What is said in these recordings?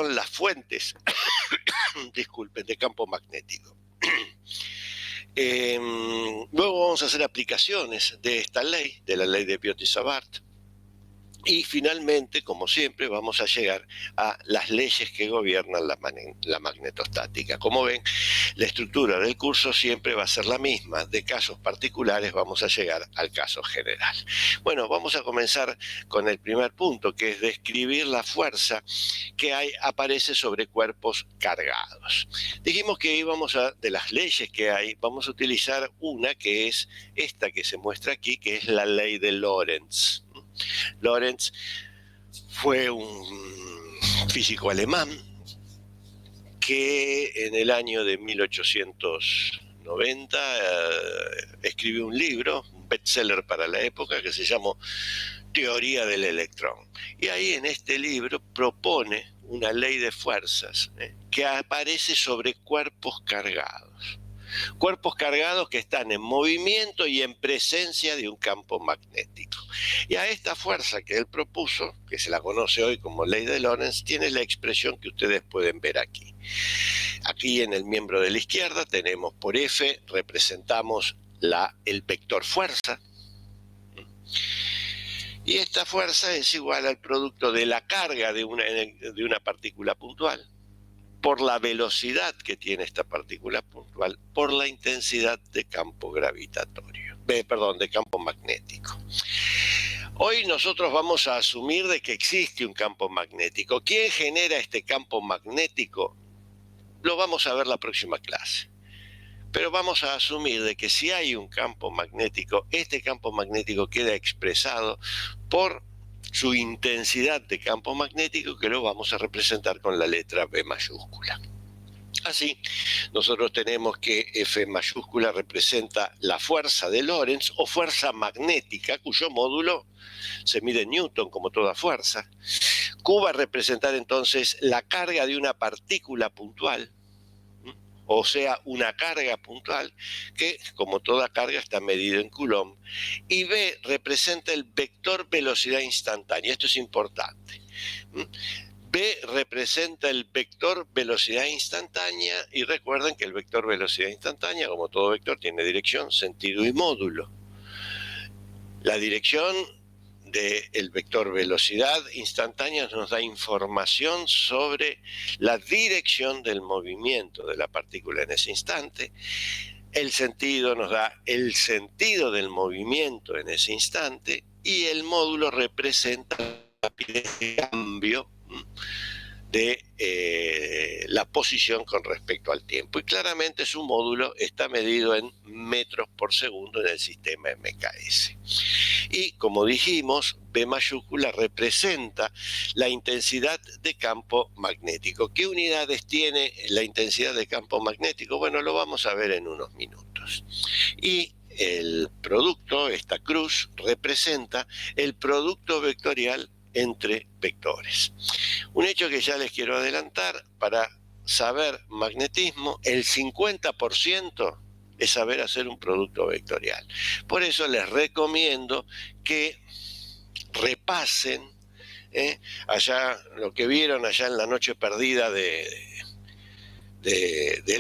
son las fuentes, disculpen, de campo magnético. Luego vamos a hacer aplicaciones de esta ley, de la ley de Biot-Savart. Y finalmente, como siempre, vamos a llegar a las leyes que gobiernan la magnetostática. Como ven, la estructura del curso siempre va a ser la misma. De casos particulares vamos a llegar al caso general. Bueno, vamos a comenzar con el primer punto, que es describir la fuerza que aparece sobre cuerpos cargados. Dijimos que de las leyes que hay, vamos a utilizar una que es esta que se muestra aquí, que es la ley de Lorentz. Lorentz fue un físico alemán que en el año de 1890 escribió un libro, un bestseller para la época, que se llamó Teoría del Electrón. Y ahí en este libro propone una ley de fuerzas que aparece sobre cuerpos cargados. Cuerpos cargados que están en movimiento y en presencia de un campo magnético. Y a esta fuerza que él propuso, que se la conoce hoy como ley de Lorentz, tiene la expresión que ustedes pueden ver aquí. Aquí en el miembro de la izquierda tenemos por F, representamos el vector fuerza. Y esta fuerza es igual al producto de la carga de una partícula puntual, por la velocidad que tiene esta partícula puntual, por la intensidad de campo gravitatorio, de campo magnético. Hoy nosotros vamos a asumir de que existe un campo magnético. ¿Quién genera este campo magnético? Lo vamos a ver la próxima clase. Pero vamos a asumir de que si hay un campo magnético, este campo magnético queda expresado por su intensidad de campo magnético, que lo vamos a representar con la letra B mayúscula. Así, nosotros tenemos que F mayúscula representa la fuerza de Lorentz o fuerza magnética, cuyo módulo se mide en Newton como toda fuerza. Q va a representar entonces la carga de una partícula puntual, o sea, una carga puntual que, como toda carga, está medida en Coulomb. Y B representa el vector velocidad instantánea. Esto es importante. B representa el vector velocidad instantánea, y recuerden que el vector velocidad instantánea, como todo vector, tiene dirección, sentido y módulo. La dirección del vector velocidad instantánea nos da información sobre la dirección del movimiento de la partícula en ese instante. El sentido nos da el sentido del movimiento en ese instante, y el módulo representa la rapidez de cambio de la posición con respecto al tiempo. Y claramente su módulo está medido en metros por segundo en el sistema MKS. Y como dijimos, B mayúscula representa la intensidad de campo magnético. ¿Qué unidades tiene la intensidad de campo magnético? Bueno, lo vamos a ver en unos minutos. Y el producto, esta cruz, representa el producto vectorial entre vectores. Un hecho que ya les quiero adelantar: para saber magnetismo, el 50% es saber hacer un producto vectorial. Por eso les recomiendo que repasen allá lo que vieron allá en la noche perdida del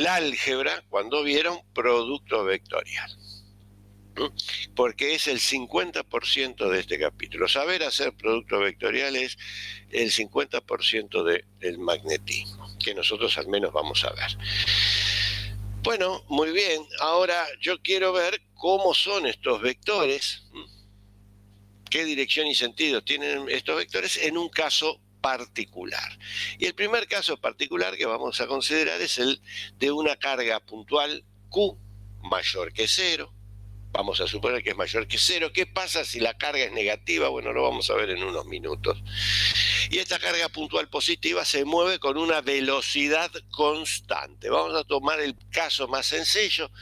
álgebra, cuando vieron producto vectorial. Porque es el 50% de este capítulo. Saber hacer producto vectorial es el 50% del magnetismo, que nosotros al menos vamos a ver. Bueno, muy bien. Ahora yo quiero ver cómo son estos vectores, qué dirección y sentido tienen estos vectores en un caso particular. Y el primer caso particular que vamos a considerar es el de una carga puntual Q mayor que 0. Vamos a suponer que es mayor que 0. ¿Qué pasa si la carga es negativa? Bueno, lo vamos a ver en unos minutos. Y esta carga puntual positiva se mueve con una velocidad constante. Vamos a tomar el caso más sencillo,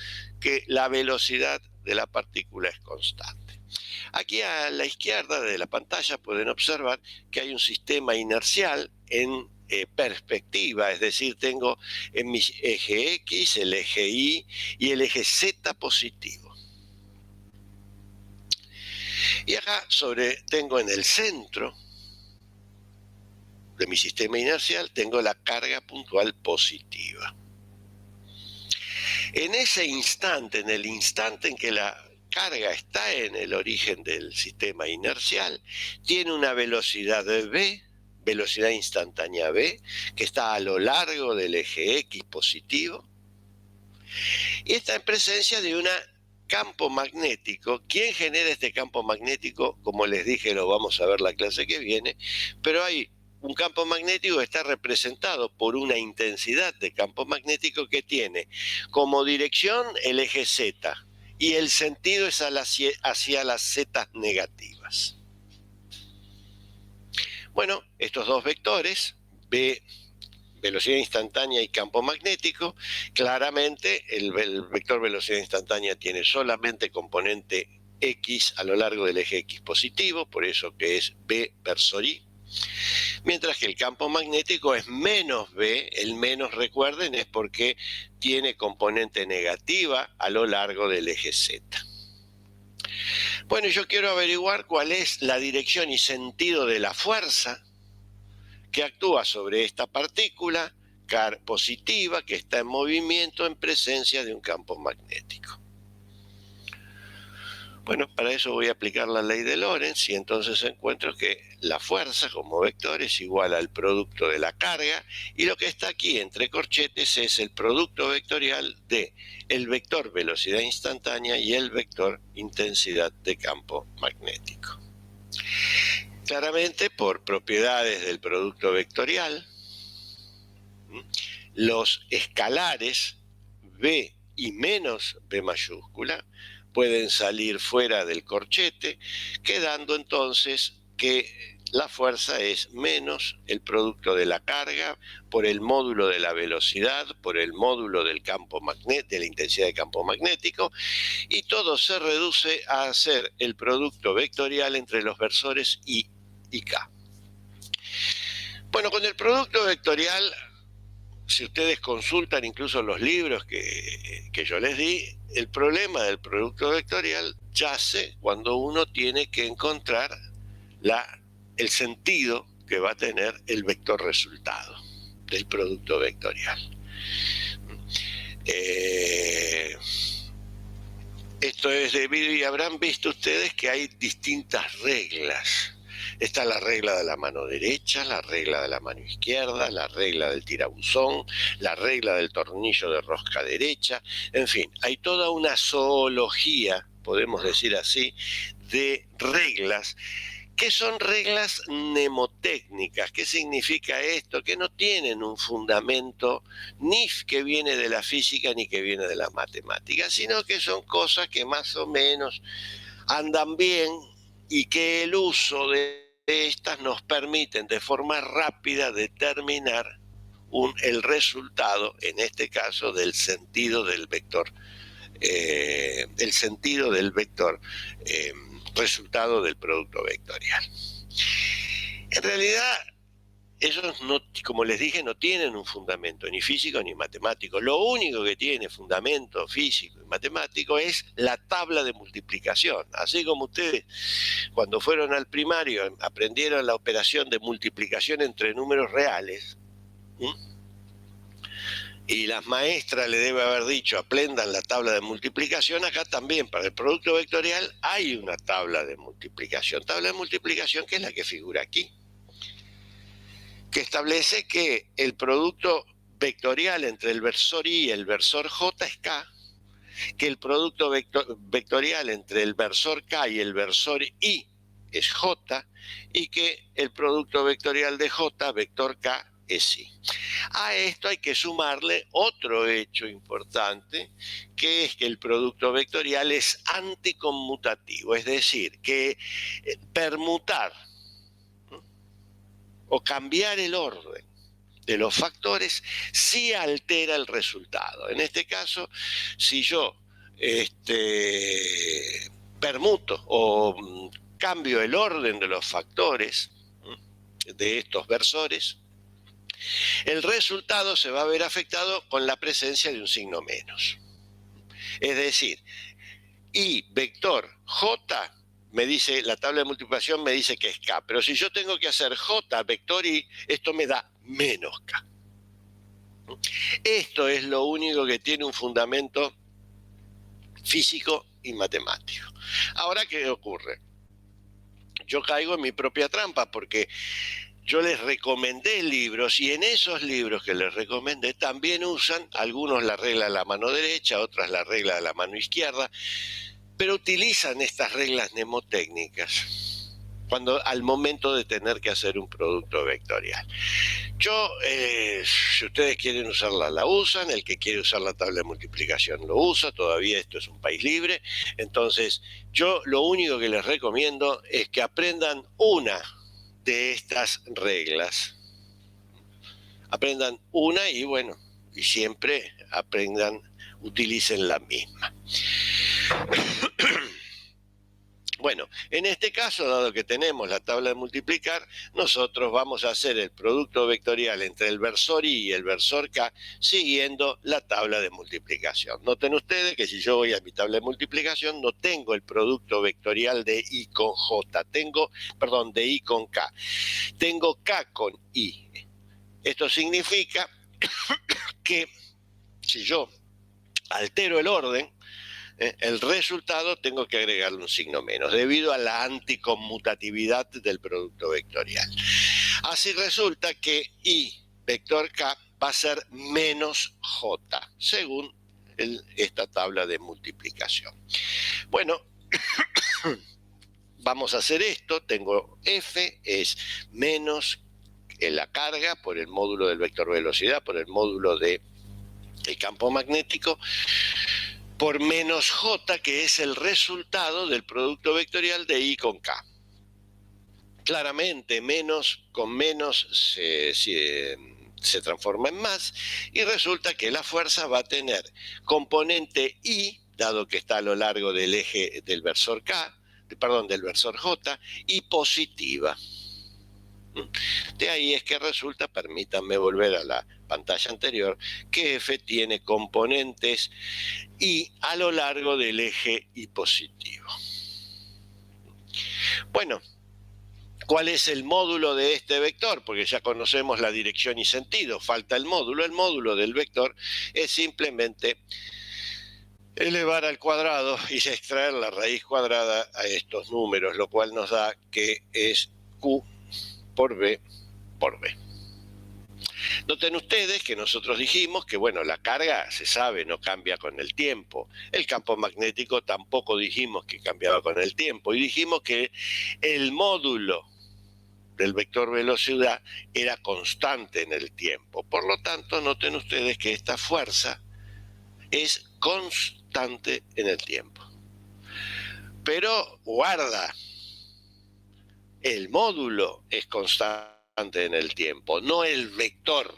que la velocidad de la partícula es constante. Aquí a la izquierda de la pantalla pueden observar que hay un sistema inercial en perspectiva, es decir, tengo en mi eje X, el eje Y y el eje Z positivo. Y acá tengo en el centro de mi sistema inercial tengo la carga puntual positiva. En ese instante, en el instante en que la carga está en el origen del sistema inercial, tiene una velocidad v, velocidad instantánea v, que está a lo largo del eje X positivo, y está en presencia de un campo magnético. ¿Quién genera este campo magnético? Como les dije, lo vamos a ver la clase que viene, pero hay un campo magnético que está representado por una intensidad de campo magnético que tiene como dirección el eje Z, y el sentido es hacia las Z negativas. Bueno, estos dos vectores, V, velocidad instantánea y campo magnético, claramente el vector velocidad instantánea tiene solamente componente X a lo largo del eje X positivo, por eso que es V versor Y, mientras que el campo magnético es menos V, el menos, recuerden, es porque tiene componente negativa a lo largo del eje Z. Bueno, yo quiero averiguar cuál es la dirección y sentido de la fuerza que actúa sobre esta partícula positiva que está en movimiento en presencia de un campo magnético. Bueno, para eso voy a aplicar la ley de Lorentz y entonces encuentro que la fuerza como vector es igual al producto de la carga, y lo que está aquí entre corchetes es el producto vectorial de el vector velocidad instantánea y el vector intensidad de campo magnético. Claramente, por propiedades del producto vectorial, los escalares V y menos V mayúscula pueden salir fuera del corchete, quedando entonces que la fuerza es menos el producto de la carga por el módulo de la velocidad, por el módulo del campo de la intensidad de campo magnético, y todo se reduce a ser el producto vectorial entre los versores I y K. Bueno, con el producto vectorial, si ustedes consultan incluso los libros que yo les di, el problema del producto vectorial yace cuando uno tiene que encontrar el sentido que va a tener el vector resultado del producto vectorial. Esto es debido, y habrán visto ustedes que hay distintas reglas. Está la regla de la mano derecha, la regla de la mano izquierda, la regla del tirabuzón, la regla del tornillo de rosca derecha, en fin, hay toda una zoología, podemos decir así, de reglas que son reglas mnemotécnicas. ¿Qué significa esto? Que no tienen un fundamento ni que viene de la física ni que viene de la matemática, sino que son cosas que más o menos andan bien y que el uso de estas nos permiten de forma rápida determinar el resultado, en este caso, del sentido del vector, resultado del producto vectorial. En realidad, ellos, como les dije, no tienen un fundamento ni físico ni matemático. Lo único que tiene fundamento físico y matemático es la tabla de multiplicación. Así como ustedes, cuando fueron al primario, aprendieron la operación de multiplicación entre números reales, y las maestras le debe haber dicho, aprendan la tabla de multiplicación. Acá también, para el producto vectorial, hay una tabla de multiplicación. Tabla de multiplicación que es la que figura aquí, que establece que el producto vectorial entre el versor I y el versor J es K, que el producto vectorial entre el versor K y el versor I es J, y que el producto vectorial de J, vector K, es I. A esto hay que sumarle otro hecho importante, que es que el producto vectorial es anticonmutativo, es decir, que permutar o cambiar el orden de los factores sí altera el resultado. En este caso, si yo permuto o cambio el orden de los factores de estos versores, el resultado se va a ver afectado con la presencia de un signo menos. Es decir, I vector J me dice, la tabla de multiplicación me dice que es K, pero si yo tengo que hacer J vector I, esto me da menos K. Esto es lo único que tiene un fundamento físico y matemático. Ahora, ¿qué ocurre? Yo caigo en mi propia trampa porque yo les recomendé libros y en esos libros que les recomendé también usan, algunos la regla de la mano derecha, otras la regla de la mano izquierda, pero utilizan estas reglas mnemotécnicas cuando al momento de tener que hacer un producto vectorial. Yo, si ustedes quieren usarla, la usan. El que quiere usar la tabla de multiplicación lo usa. Todavía esto es un país libre. Entonces, yo lo único que les recomiendo es que aprendan una de estas reglas. Aprendan una y bueno, y siempre aprendan, utilicen la misma. Bueno, en este caso, dado que tenemos la tabla de multiplicar, nosotros vamos a hacer el producto vectorial entre el versor I y el versor K siguiendo la tabla de multiplicación. Noten ustedes que si yo voy a mi tabla de multiplicación no tengo el producto vectorial de I con J, de I con K, tengo K con I. Esto significa que si yo altero el orden, el resultado tengo que agregarle un signo menos, debido a la anticonmutatividad del producto vectorial. Así resulta que I vector K va a ser menos J, según esta tabla de multiplicación. Bueno, vamos a hacer esto. Tengo F, es menos la carga por el módulo del vector velocidad, por el módulo del campo magnético, por menos J, que es el resultado del producto vectorial de I con K. Claramente, menos con menos se transforma en más, y resulta que la fuerza va a tener componente I, dado que está a lo largo del eje del versor del versor J, y positiva. De ahí es que resulta, permítanme volver a la pantalla anterior, que F tiene componentes I a lo largo del eje Y positivo. Bueno, ¿cuál es el módulo de este vector? Porque ya conocemos la dirección y sentido, falta el módulo. El módulo del vector es simplemente elevar al cuadrado y extraer la raíz cuadrada a estos números, lo cual nos da que es Q por B por B. Noten ustedes que nosotros dijimos que, bueno, la carga se sabe, no cambia con el tiempo. El campo magnético tampoco dijimos que cambiaba con el tiempo. Y dijimos que el módulo del vector velocidad era constante en el tiempo. Por lo tanto, noten ustedes que esta fuerza es constante en el tiempo. Pero guarda, el módulo es constante en el tiempo, no el vector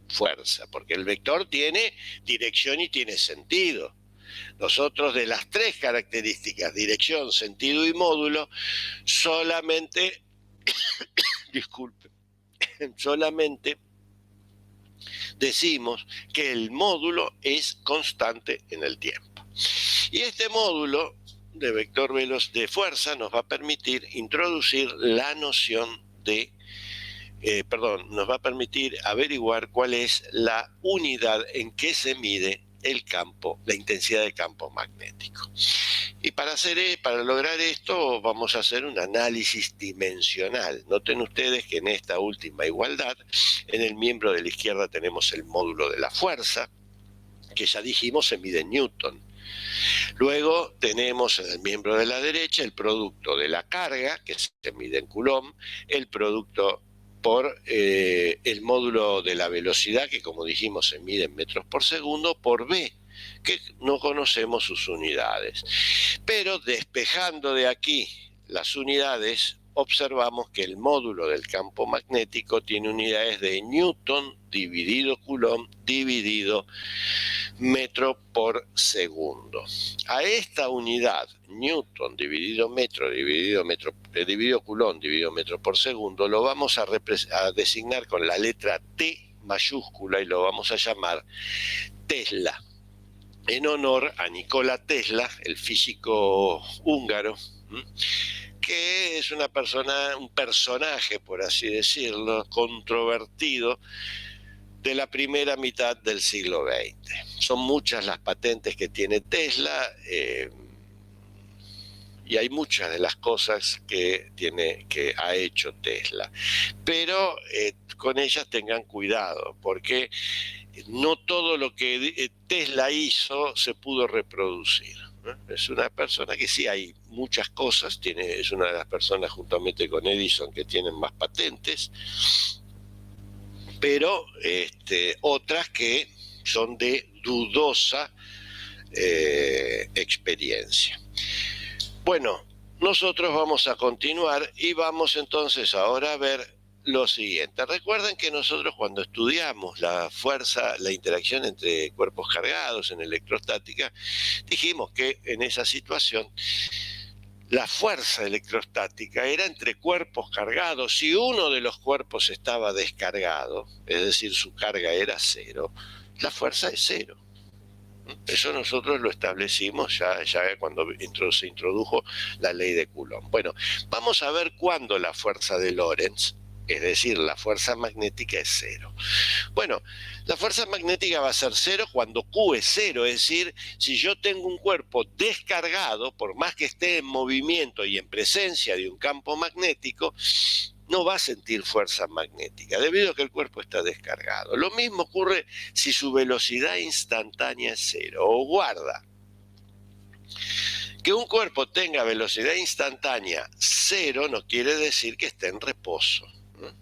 fuerza, porque el vector tiene dirección y tiene sentido. Nosotros, de las tres características, dirección, sentido y módulo, solamente solamente decimos que el módulo es constante en el tiempo. Y este módulo de vector de fuerza nos va a permitir introducir la noción de nos va a permitir averiguar cuál es la unidad en que se mide el campo, la intensidad de campo magnético. Y para lograr esto vamos a hacer un análisis dimensional. Noten ustedes que en esta última igualdad, en el miembro de la izquierda tenemos el módulo de la fuerza, que ya dijimos se mide en Newton. Luego tenemos en el miembro de la derecha el producto de la carga, que se mide en Coulomb, el producto por el módulo de la velocidad, que como dijimos se mide en metros por segundo, por B, que no conocemos sus unidades. Pero despejando de aquí las unidades, observamos que el módulo del campo magnético tiene unidades de Newton dividido Coulomb dividido metro por segundo. A esta unidad, Newton dividido metro dividido Coulomb dividido metro por segundo, lo vamos a designar con la letra T mayúscula y lo vamos a llamar Tesla. en honor a Nikola Tesla, el físico húngaro, que es un personaje, por así decirlo, controvertido de la primera mitad del siglo XX. Son muchas las patentes que tiene Tesla, y hay muchas de las cosas que ha hecho Tesla. Pero con ellas tengan cuidado, porque no todo lo que Tesla hizo se pudo reproducir. Es una persona que sí hay muchas cosas, es una de las personas juntamente con Edison que tienen más patentes, pero otras que son de dudosa experiencia. Bueno, nosotros vamos a continuar y vamos entonces ahora a ver lo siguiente. Recuerden que nosotros cuando estudiamos la fuerza, la interacción entre cuerpos cargados en electrostática, dijimos que en esa situación la fuerza electrostática era entre cuerpos cargados. Si uno de los cuerpos estaba descargado, es decir, su carga era cero, la fuerza es cero. Eso nosotros lo establecimos ya cuando se introdujo la ley de Coulomb. Bueno, vamos a ver cuándo la fuerza de Lorentz, es decir, la fuerza magnética, es cero. Bueno, la fuerza magnética va a ser cero cuando Q es cero, es decir, si yo tengo un cuerpo descargado, por más que esté en movimiento y en presencia de un campo magnético, no va a sentir fuerza magnética, debido a que el cuerpo está descargado. Lo mismo ocurre si su velocidad instantánea es cero. O guarda, que un cuerpo tenga velocidad instantánea cero no quiere decir que esté en reposo.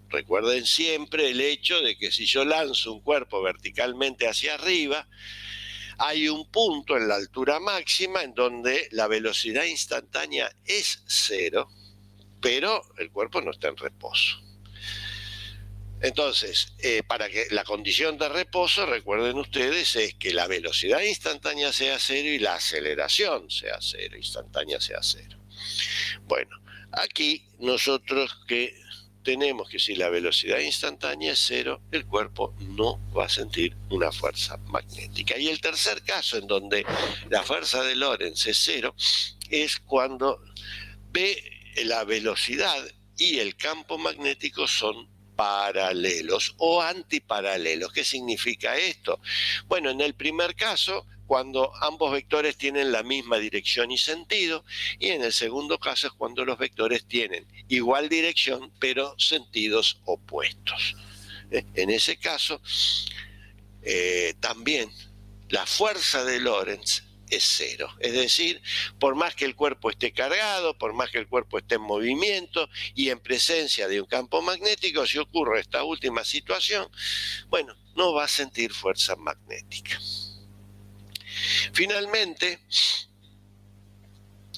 Recuerden siempre el hecho de que si yo lanzo un cuerpo verticalmente hacia arriba, hay un punto en la altura máxima en donde la velocidad instantánea es cero, pero el cuerpo no está en reposo. Entonces, para que la condición de reposo, recuerden ustedes, es que la velocidad instantánea sea cero y la aceleración sea cero, instantánea sea cero. Bueno, aquí nosotros que tenemos que si la velocidad instantánea es cero, el cuerpo no va a sentir una fuerza magnética. Y el tercer caso en donde la fuerza de Lorentz es cero es cuando la velocidad y el campo magnético son paralelos o antiparalelos. ¿Qué significa esto? Bueno, en el primer caso, cuando ambos vectores tienen la misma dirección y sentido, y en el segundo caso es cuando los vectores tienen igual dirección pero sentidos opuestos. En ese caso, también la fuerza de Lorentz es cero. Es decir, por más que el cuerpo esté cargado, por más que el cuerpo esté en movimiento y en presencia de un campo magnético, si ocurre esta última situación, bueno, no va a sentir fuerza magnética. Finalmente,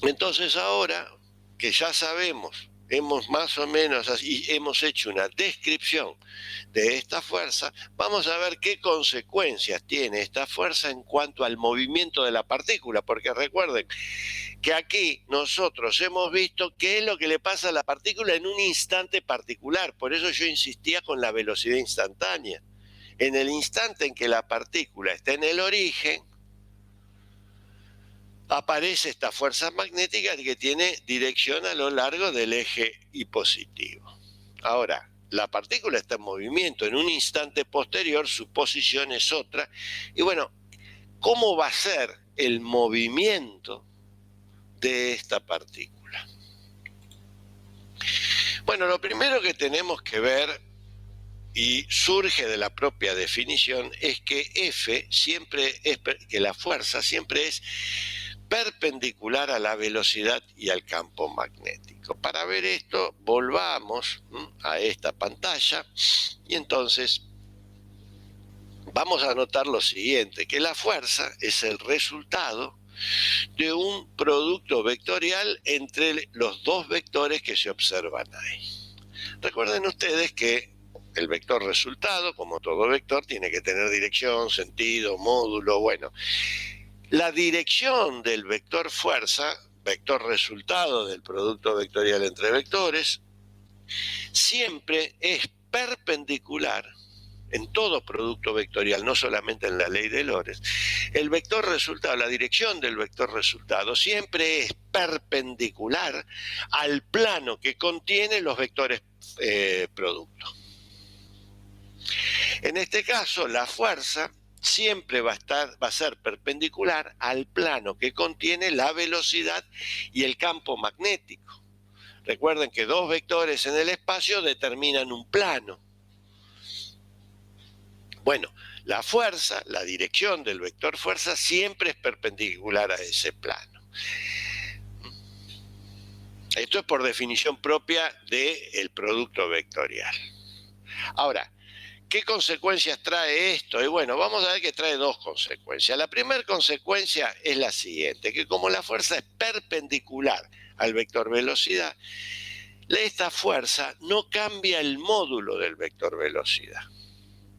entonces ahora que ya sabemos, hemos más o menos hemos hecho una descripción de esta fuerza, vamos a ver qué consecuencias tiene esta fuerza en cuanto al movimiento de la partícula, porque recuerden que aquí nosotros hemos visto qué es lo que le pasa a la partícula en un instante particular, por eso yo insistía con la velocidad instantánea. En el instante en que la partícula está en el origen, aparece esta fuerza magnética que tiene dirección a lo largo del eje hipositivo. Ahora, la partícula está en movimiento, en un instante posterior su posición es otra, y bueno, ¿cómo va a ser el movimiento de esta partícula? Bueno, lo primero que tenemos que ver, y surge de la propia definición, es que F siempre es, que la fuerza siempre es perpendicular a la velocidad y al campo magnético. Para ver esto, volvamos a esta pantalla y entonces vamos a notar lo siguiente, que la fuerza es el resultado de un producto vectorial entre los dos vectores que se observan ahí. Recuerden ustedes que el vector resultado, como todo vector, tiene que tener dirección, sentido, módulo, bueno. La dirección del vector fuerza, vector resultado del producto vectorial entre vectores, siempre es perpendicular, en todo producto vectorial, no solamente en la ley de Lorentz, el vector resultado, la dirección del vector resultado siempre es perpendicular al plano que contiene los vectores producto. En este caso, la fuerza siempre va a ser perpendicular al plano que contiene la velocidad y el campo magnético. Recuerden que dos vectores en el espacio determinan un plano. Bueno, la fuerza, la dirección del vector fuerza siempre es perpendicular a ese plano. Esto es por definición propia del producto vectorial. Ahora, ¿qué consecuencias trae esto? Y bueno, vamos a ver que trae dos consecuencias. La primera consecuencia es la siguiente, que como la fuerza es perpendicular al vector velocidad, esta fuerza no cambia el módulo del vector velocidad.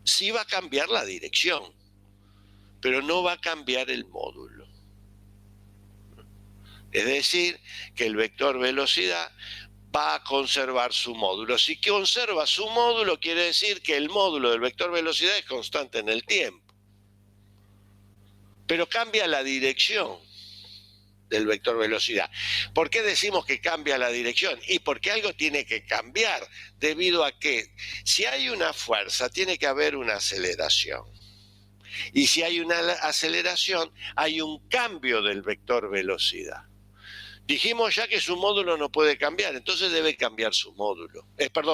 Sí va a cambiar la dirección, pero no va a cambiar el módulo. Es decir, que el vector velocidad va a conservar su módulo. Si conserva su módulo, quiere decir que el módulo del vector velocidad es constante en el tiempo. Pero cambia la dirección del vector velocidad. ¿Por qué decimos que cambia la dirección? Y porque algo tiene que cambiar, debido a que si hay una fuerza, tiene que haber una aceleración. Y si hay una aceleración, hay un cambio del vector velocidad. Dijimos ya que su módulo no puede cambiar, entonces debe cambiar su módulo.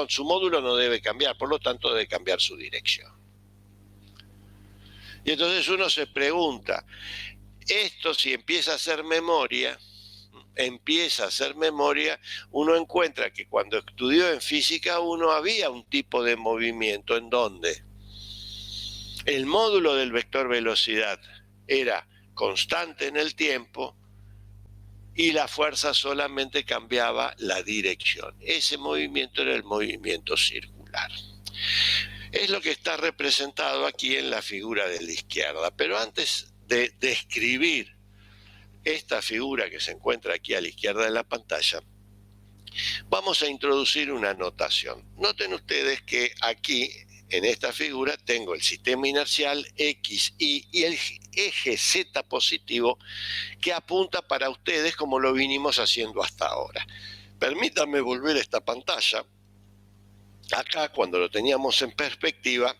Su módulo no debe cambiar, por lo tanto debe cambiar su dirección. Y entonces uno se pregunta, esto si empieza a hacer memoria, uno encuentra que cuando estudió en física 1 había un tipo de movimiento en donde el módulo del vector velocidad era constante en el tiempo y la fuerza solamente cambiaba la dirección. Ese movimiento era el movimiento circular. Es lo que está representado aquí en la figura de la izquierda. Pero antes de describir esta figura que se encuentra aquí a la izquierda de la pantalla, vamos a introducir una notación. Noten ustedes que aquí en esta figura tengo el sistema inercial X, Y el eje Z positivo que apunta para ustedes como lo vinimos haciendo hasta ahora. Permítanme volver a esta pantalla. Acá, cuando lo teníamos en perspectiva,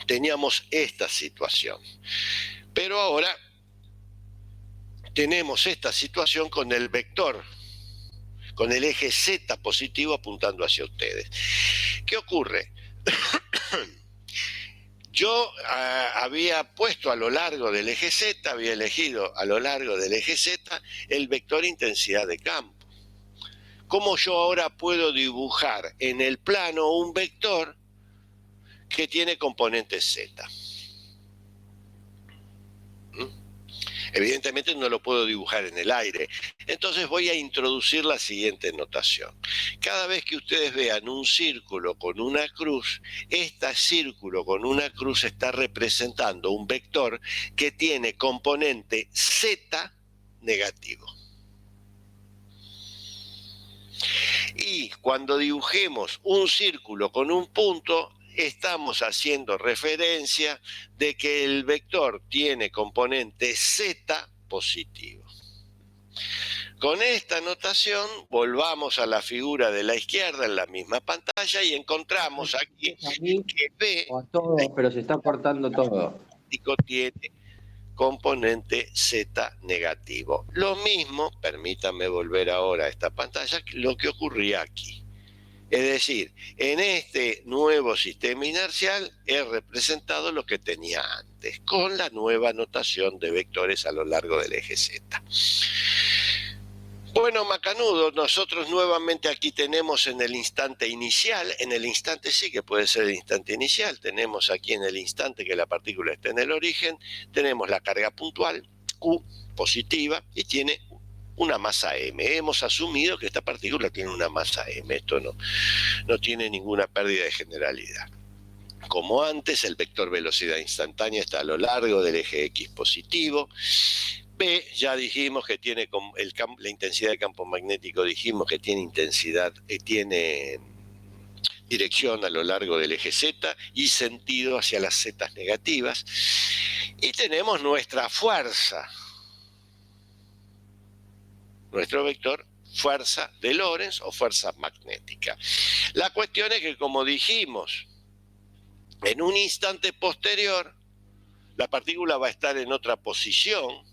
teníamos esta situación. Pero ahora tenemos esta situación con el vector, con el eje Z positivo apuntando hacia ustedes. ¿Qué ocurre? Yo había puesto a lo largo del eje Z, había elegido a lo largo del eje Z el vector intensidad de campo. ¿Cómo yo ahora puedo dibujar en el plano un vector que tiene componente Z? Evidentemente no lo puedo dibujar en el aire. Entonces voy a introducir la siguiente notación. Cada vez que ustedes vean un círculo con una cruz, este círculo con una cruz está representando un vector que tiene componente Z negativo. Y cuando dibujemos un círculo con un punto, estamos haciendo referencia de que el vector tiene componente Z positivo. Con esta notación volvamos a la figura de la izquierda en la misma pantalla y encontramos aquí que B o a todos, pero se está cortando todo. Tiene componente Z negativo. Lo mismo, permítanme volver ahora a esta pantalla, lo que ocurría aquí. Es decir, en este nuevo sistema inercial he representado lo que tenía antes, con la nueva notación de vectores a lo largo del eje Z. Bueno, macanudos, nosotros nuevamente aquí tenemos en el instante inicial, en el instante sí que puede ser el instante inicial, tenemos aquí en el instante que la partícula está en el origen, tenemos la carga puntual, Q, positiva, y tiene una masa m. Hemos asumido que esta partícula tiene una masa m, esto no tiene ninguna pérdida de generalidad. Como antes, el vector velocidad instantánea está a lo largo del eje X positivo. B, ya dijimos que tiene la intensidad de campo magnético, dijimos que tiene dirección a lo largo del eje Z y sentido hacia las zetas negativas. Y tenemos nuestra fuerza, nuestro vector fuerza de Lorentz o fuerza magnética. La cuestión es que, como dijimos, en un instante posterior, la partícula va a estar en otra posición,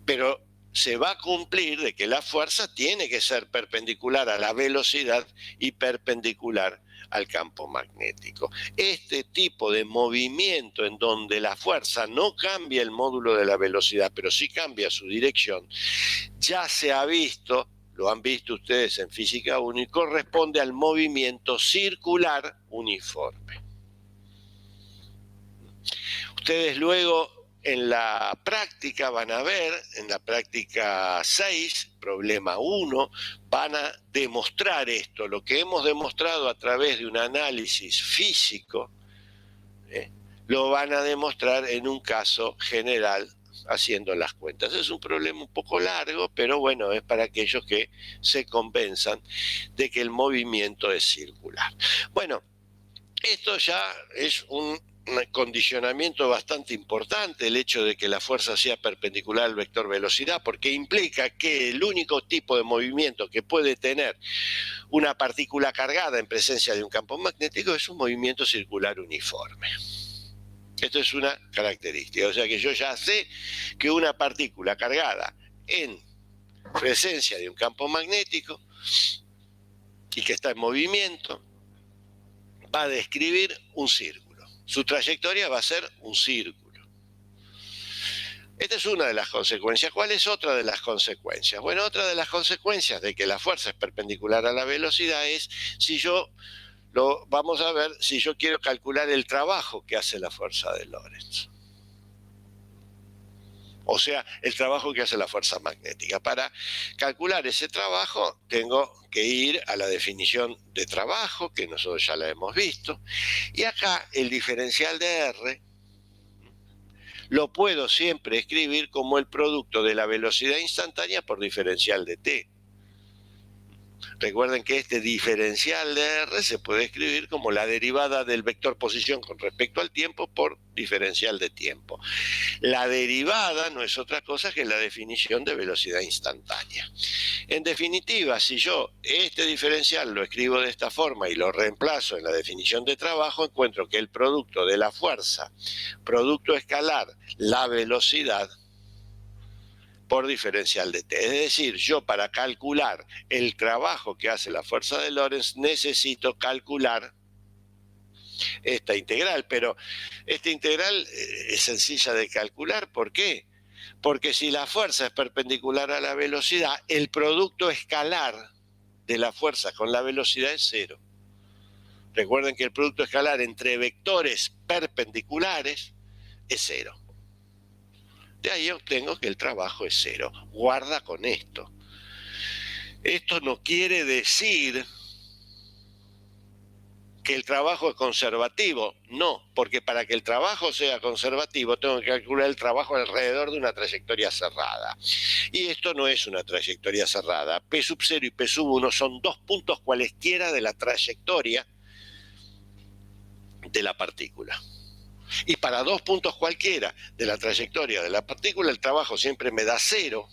pero se va a cumplir de que la fuerza tiene que ser perpendicular a la velocidad y perpendicular al campo magnético. Este tipo de movimiento en donde la fuerza no cambia el módulo de la velocidad, pero sí cambia su dirección, ya se ha visto, lo han visto ustedes en Física 1, y corresponde al movimiento circular uniforme. Ustedes luego en la práctica van a ver, en la práctica 6, problema 1, van a demostrar esto, lo que hemos demostrado a través de un análisis físico, lo van a demostrar en un caso general haciendo las cuentas. Es un problema un poco largo, pero bueno, es para aquellos que se convenzan de que el movimiento es circular. Bueno, esto ya es un condicionamiento bastante importante, el hecho de que la fuerza sea perpendicular al vector velocidad, porque implica que el único tipo de movimiento que puede tener una partícula cargada en presencia de un campo magnético es un movimiento circular uniforme. Esto es una característica, o sea que yo ya sé que una partícula cargada en presencia de un campo magnético y que está en movimiento va a describir un círculo. Su trayectoria va a ser un círculo. Esta es una de las consecuencias. ¿Cuál es otra de las consecuencias? Bueno, otra de las consecuencias de que la fuerza es perpendicular a la velocidad es si yo, vamos a ver, si yo quiero calcular el trabajo que hace la fuerza de Lorentz. O sea, el trabajo que hace la fuerza magnética. Para calcular ese trabajo tengo que ir a la definición de trabajo, que nosotros ya la hemos visto, y acá el diferencial de R lo puedo siempre escribir como el producto de la velocidad instantánea por diferencial de t. Recuerden que este diferencial de R se puede escribir como la derivada del vector posición con respecto al tiempo por diferencial de tiempo. La derivada no es otra cosa que la definición de velocidad instantánea. En definitiva, si yo este diferencial lo escribo de esta forma y lo reemplazo en la definición de trabajo, encuentro que el producto de la fuerza, producto escalar, la velocidad, por diferencial de t. Es decir, yo para calcular el trabajo que hace la fuerza de Lorentz necesito calcular esta integral, pero esta integral es sencilla de calcular. ¿Por qué? Porque si la fuerza es perpendicular a la velocidad, el producto escalar de la fuerza con la velocidad es cero. Recuerden que el producto escalar entre vectores perpendiculares es cero. De ahí obtengo que el trabajo es cero. Guarda con esto. Esto no quiere decir que el trabajo es conservativo. No, porque para que el trabajo sea conservativo tengo que calcular el trabajo alrededor de una trayectoria cerrada. Y esto no es una trayectoria cerrada. P sub 0 y P sub 1 son dos puntos cualesquiera de la trayectoria de la partícula. Y para dos puntos cualquiera de la trayectoria de la partícula, el trabajo siempre me da cero.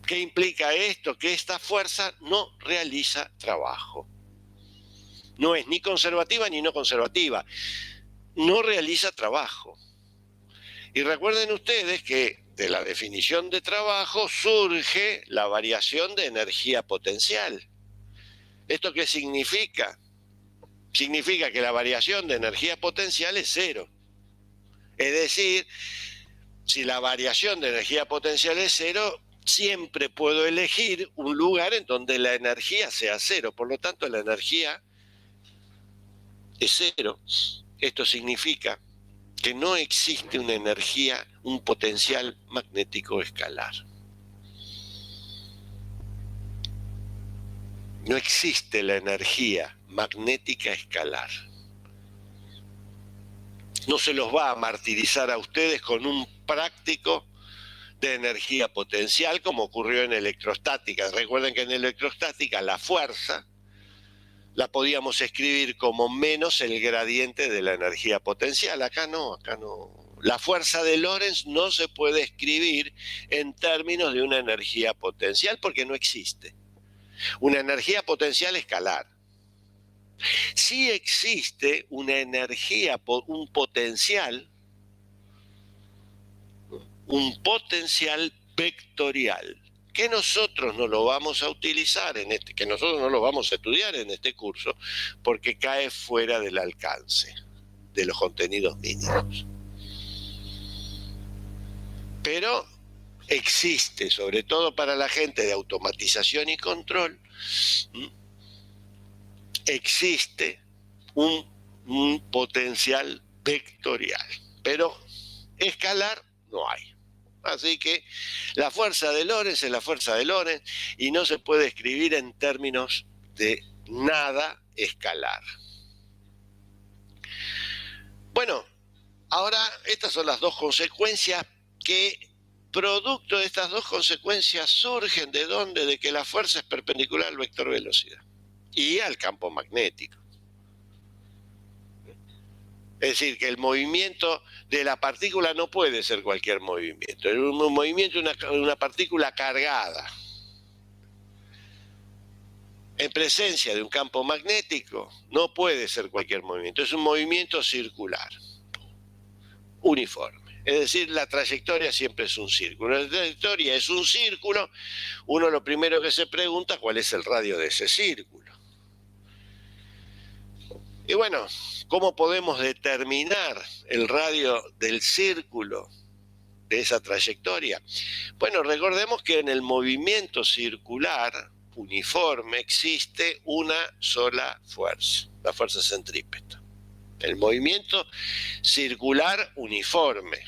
¿Qué implica esto? Que esta fuerza no realiza trabajo. No es ni conservativa ni no conservativa. No realiza trabajo. Y recuerden ustedes que de la definición de trabajo surge la variación de energía potencial. ¿Esto qué significa? Significa que la variación de energía potencial es cero. Es decir, si la variación de energía potencial es cero, siempre puedo elegir un lugar en donde la energía sea cero. Por lo tanto, la energía es cero. Esto significa que no existe una energía, un potencial magnético escalar. No existe la energía magnética escalar. No se los va a martirizar a ustedes con un práctico de energía potencial, como ocurrió en electrostática. Recuerden que en electrostática la fuerza la podíamos escribir como menos el gradiente de la energía potencial. Acá no. La fuerza de Lorentz no se puede escribir en términos de una energía potencial porque no existe. Una energía potencial escalar. Sí existe una energía, un potencial vectorial, que nosotros no lo vamos a utilizar que nosotros no lo vamos a estudiar en este curso, porque cae fuera del alcance de los contenidos mínimos. Pero existe, sobre todo para la gente de automatización y control, existe un potencial vectorial, pero escalar no hay. Así que la fuerza de Lorentz es la fuerza de Lorentz y no se puede escribir en términos de nada escalar. Bueno, ahora estas son las dos consecuencias que, producto de estas dos consecuencias, surgen ¿de dónde? De que la fuerza es perpendicular al vector velocidad y al campo magnético. Es decir, que el movimiento de la partícula no puede ser cualquier movimiento. Un movimiento de una partícula cargada en presencia de un campo magnético no puede ser cualquier movimiento. Es un movimiento circular, uniforme. Es decir, la trayectoria siempre es un círculo. La trayectoria es un círculo. Uno lo primero que se pregunta, ¿cuál es el radio de ese círculo? Y bueno, ¿cómo podemos determinar el radio del círculo de esa trayectoria? Bueno, recordemos que en el movimiento circular uniforme existe una sola fuerza, la fuerza centrípeta. El movimiento circular uniforme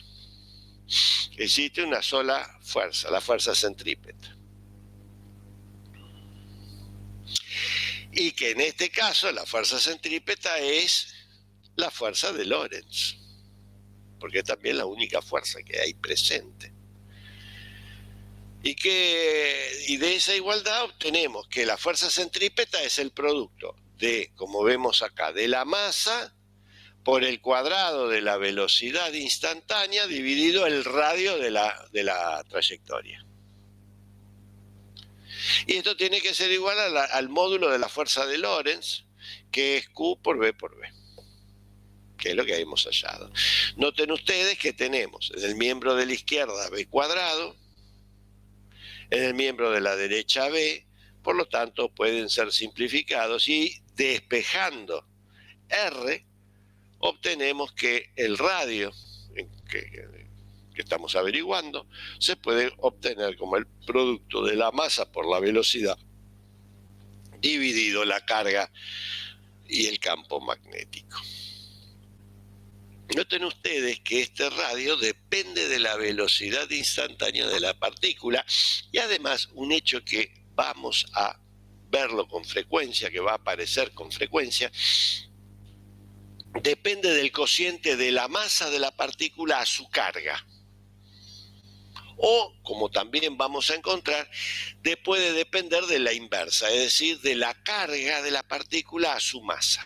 existe una sola fuerza, la fuerza centrípeta. Y que en este caso la fuerza centrípeta es la fuerza de Lorentz, porque es también la única fuerza que hay presente. Y de esa igualdad obtenemos que la fuerza centrípeta es el producto de, como vemos acá, de la masa por el cuadrado de la velocidad instantánea dividido el radio de la trayectoria. Y esto tiene que ser igual al módulo de la fuerza de Lorentz, que es Q por B por B, que es lo que hemos hallado. Noten ustedes que tenemos en el miembro de la izquierda B cuadrado, en el miembro de la derecha B, por lo tanto pueden ser simplificados y despejando R obtenemos que el radio que estamos averiguando se puede obtener como el producto de la masa por la velocidad dividido la carga y el campo magnético. Noten ustedes que este radio depende de la velocidad instantánea de la partícula y además un hecho que vamos a verlo con frecuencia, que va a aparecer con frecuencia, depende del cociente de la masa de la partícula a su carga. O, como también vamos a encontrar, puede depender de la inversa, es decir, de la carga de la partícula a su masa.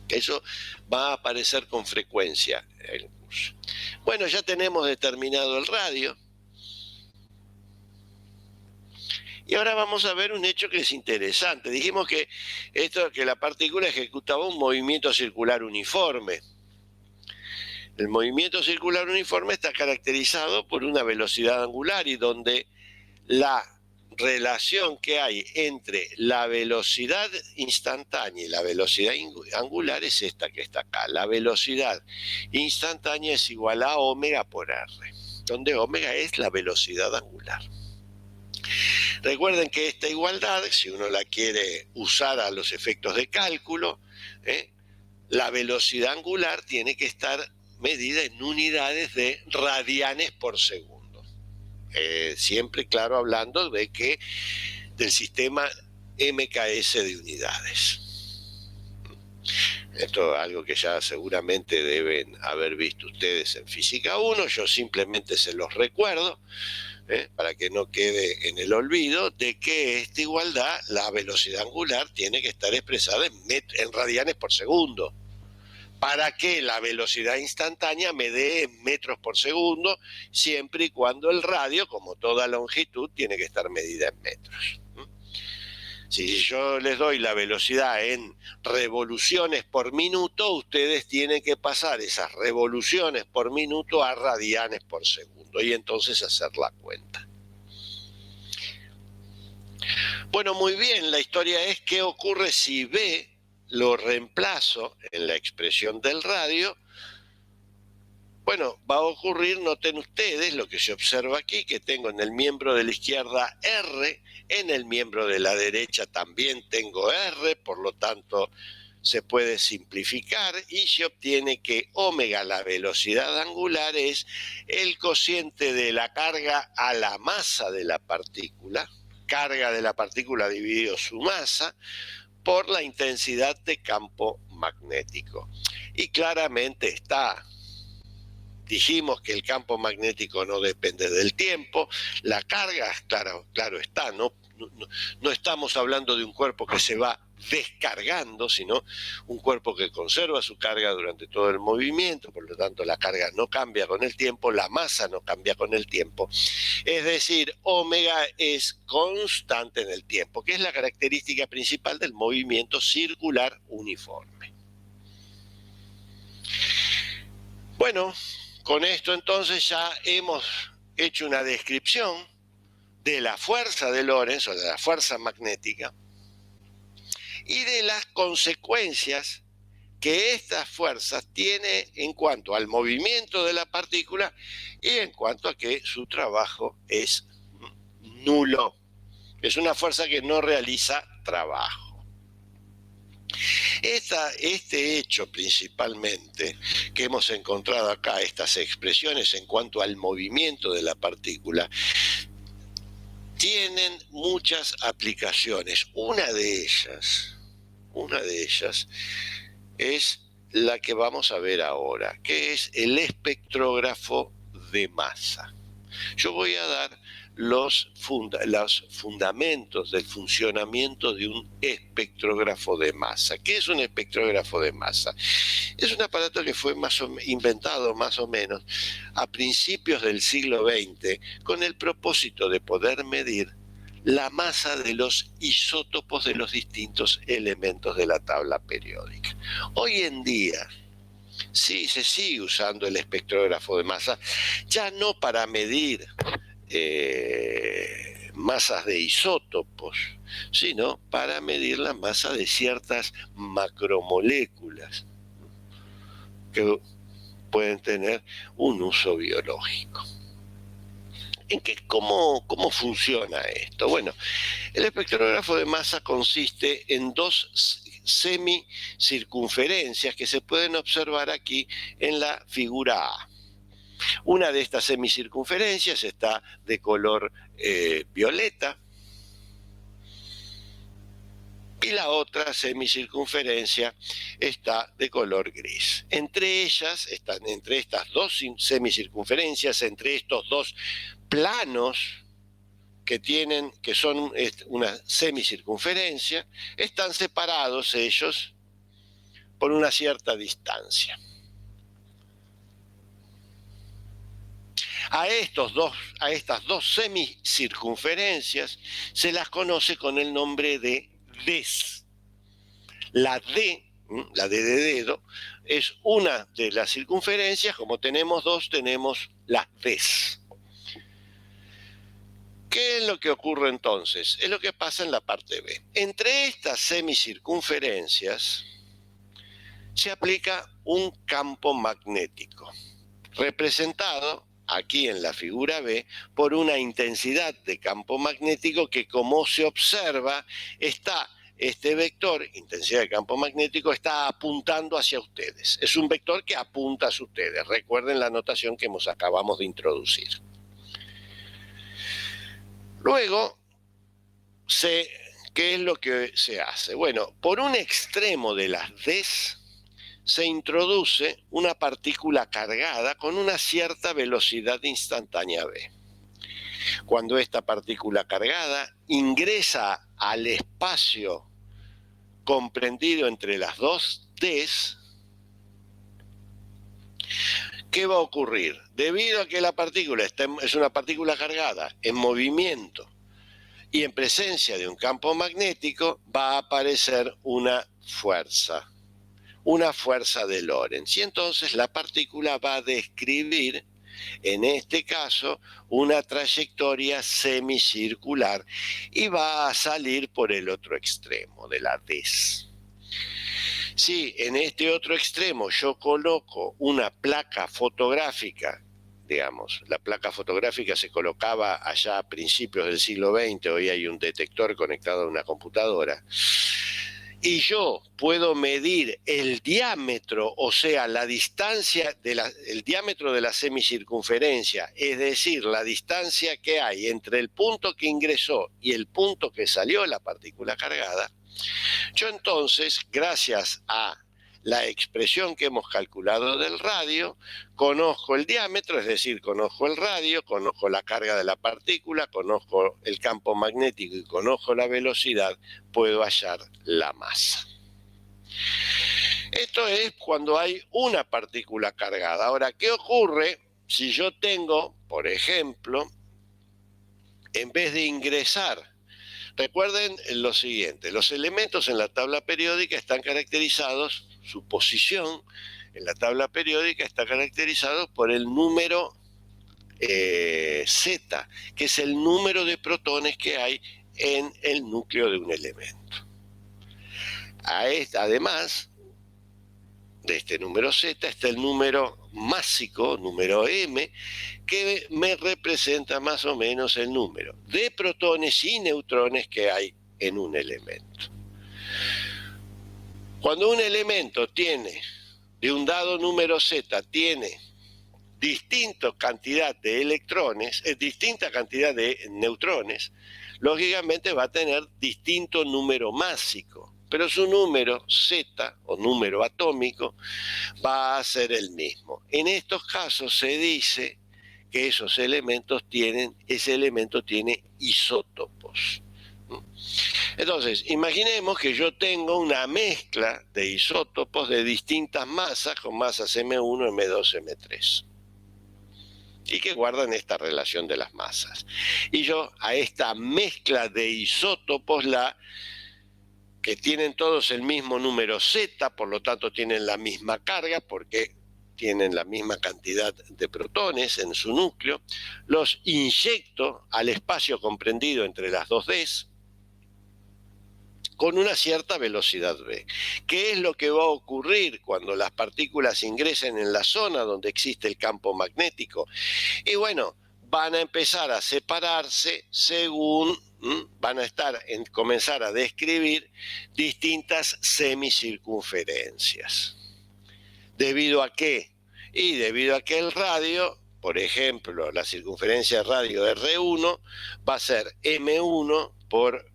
Eso va a aparecer con frecuencia en el curso. Bueno, ya tenemos determinado el radio. Y ahora vamos a ver un hecho que es interesante. Dijimos que la partícula ejecutaba un movimiento circular uniforme. El movimiento circular uniforme está caracterizado por una velocidad angular y donde la relación que hay entre la velocidad instantánea y la velocidad angular es esta que está acá. La velocidad instantánea es igual a omega por r, donde omega es la velocidad angular. Recuerden que esta igualdad, si uno la quiere usar a los efectos de cálculo, la velocidad angular tiene que estar medida en unidades de radianes por segundo. Siempre, claro, hablando del sistema MKS de unidades. Esto es algo que ya seguramente deben haber visto ustedes en Física 1, yo simplemente se los recuerdo, para que no quede en el olvido de que esta igualdad, la velocidad angular, tiene que estar expresada en radianes por segundo, para que la velocidad instantánea me dé en metros por segundo, siempre y cuando el radio, como toda longitud, tiene que estar medida en metros. Si yo les doy la velocidad en revoluciones por minuto, ustedes tienen que pasar esas revoluciones por minuto a radianes por segundo y entonces hacer la cuenta. Bueno, muy bien, la historia es qué ocurre si B lo reemplazo en la expresión del radio. Bueno, va a ocurrir, noten ustedes lo que se observa aquí, que tengo en el miembro de la izquierda R, en el miembro de la derecha también tengo R, por lo tanto se puede simplificar y se obtiene que omega, la velocidad angular, es el cociente de la carga a la masa de la partícula, carga de la partícula dividido su masa, por la intensidad de campo magnético. Y claramente está. Dijimos que el campo magnético no depende del tiempo, la carga, claro está, no estamos hablando de un cuerpo que se va descargando, sino un cuerpo que conserva su carga durante todo el movimiento, por lo tanto la carga no cambia con el tiempo, la masa no cambia con el tiempo, es decir, omega es constante en el tiempo, que es la característica principal del movimiento circular uniforme. Bueno, con esto entonces ya hemos hecho una descripción de la fuerza de Lorentz, o de la fuerza magnética, y de las consecuencias que estas fuerzas tienen en cuanto al movimiento de la partícula y en cuanto a que su trabajo es nulo. Es una fuerza que no realiza trabajo. Este hecho principalmente que hemos encontrado acá, estas expresiones en cuanto al movimiento de la partícula, tienen muchas aplicaciones. Una de ellas es la que vamos a ver ahora, que es el espectrógrafo de masa. Yo voy a dar los fundamentos del funcionamiento de un espectrógrafo de masa. ¿Qué es un espectrógrafo de masa? Es un aparato que fue inventado más o menos a principios del siglo XX con el propósito de poder medir la masa de los isótopos de los distintos elementos de la tabla periódica. Hoy en día sí se sigue usando el espectrógrafo de masa, ya no para medir masas de isótopos, sino para medir la masa de ciertas macromoléculas que pueden tener un uso biológico. ¿Cómo funciona esto? Bueno, el espectrógrafo de masa consiste en dos semicircunferencias que se pueden observar aquí en la figura A. Una de estas semicircunferencias está de color violeta y la otra semicircunferencia está de color gris. Entre estas dos semicircunferencias, entre estos dos planos que son una semicircunferencia, están separados ellos por una cierta distancia. A estas dos semicircunferencias se las conoce con el nombre de Ds. La D, la D de dedo, es una de las circunferencias. Como tenemos dos, tenemos las Ds. ¿Qué es lo que ocurre entonces? Es lo que pasa en la parte B. Entre estas semicircunferencias se aplica un campo magnético, representado aquí en la figura B por una intensidad de campo magnético que, como se observa, este vector, intensidad de campo magnético, está apuntando hacia ustedes. Es un vector que apunta hacia ustedes. Recuerden la notación que acabamos de introducir. Luego, ¿qué es lo que se hace? Bueno, por un extremo de las Ds se introduce una partícula cargada con una cierta velocidad instantánea v. Cuando esta partícula cargada ingresa al espacio comprendido entre las dos Ds, ¿qué va a ocurrir? Debido a que la partícula es una partícula cargada en movimiento y en presencia de un campo magnético, va a aparecer una fuerza de Lorentz. Y entonces la partícula va a describir, en este caso, una trayectoria semicircular y va a salir por el otro extremo de la Ds. Si en este otro extremo yo coloco una placa fotográfica, digamos, la placa fotográfica se colocaba allá a principios del siglo XX, hoy hay un detector conectado a una computadora, y yo puedo medir el diámetro, o sea, la distancia, el diámetro de la semicircunferencia, es decir, la distancia que hay entre el punto que ingresó y el punto que salió la partícula cargada, yo entonces, gracias a la expresión que hemos calculado del radio, conozco el diámetro, es decir, conozco el radio, conozco la carga de la partícula, conozco el campo magnético y conozco la velocidad, puedo hallar la masa. Esto es cuando hay una partícula cargada. Ahora, ¿qué ocurre si yo tengo, por ejemplo, en vez de ingresar? Recuerden lo siguiente, los elementos en la tabla periódica están caracterizados, su posición en la tabla periódica está caracterizado por el número Z, que es el número de protones que hay en el núcleo de un elemento. Además de este número Z está el número másico, número M, que me representa más o menos el número de protones y neutrones que hay en un elemento. Cuando un elemento tiene, de un dado número Z, tiene distinta cantidad de electrones, distinta cantidad de neutrones, lógicamente va a tener distinto número másico, pero su número Z, o número atómico, va a ser el mismo. En estos casos se dice que ese elemento tiene isótopos. Entonces, imaginemos que yo tengo una mezcla de isótopos de distintas masas, con masas M1, M2, M3, y que guardan esta relación de las masas. Y yo a esta mezcla de isótopos, que tienen todos el mismo número Z, por lo tanto tienen la misma carga, porque tienen la misma cantidad de protones en su núcleo, los inyecto al espacio comprendido entre las dos Ds con una cierta velocidad v. ¿Qué es lo que va a ocurrir cuando las partículas ingresen en la zona donde existe el campo magnético? Y bueno, van a empezar a separarse según van a comenzar a describir distintas semicircunferencias. ¿Debido a qué? Y debido a que el radio, por ejemplo, la circunferencia de radio R1 va a ser M1 por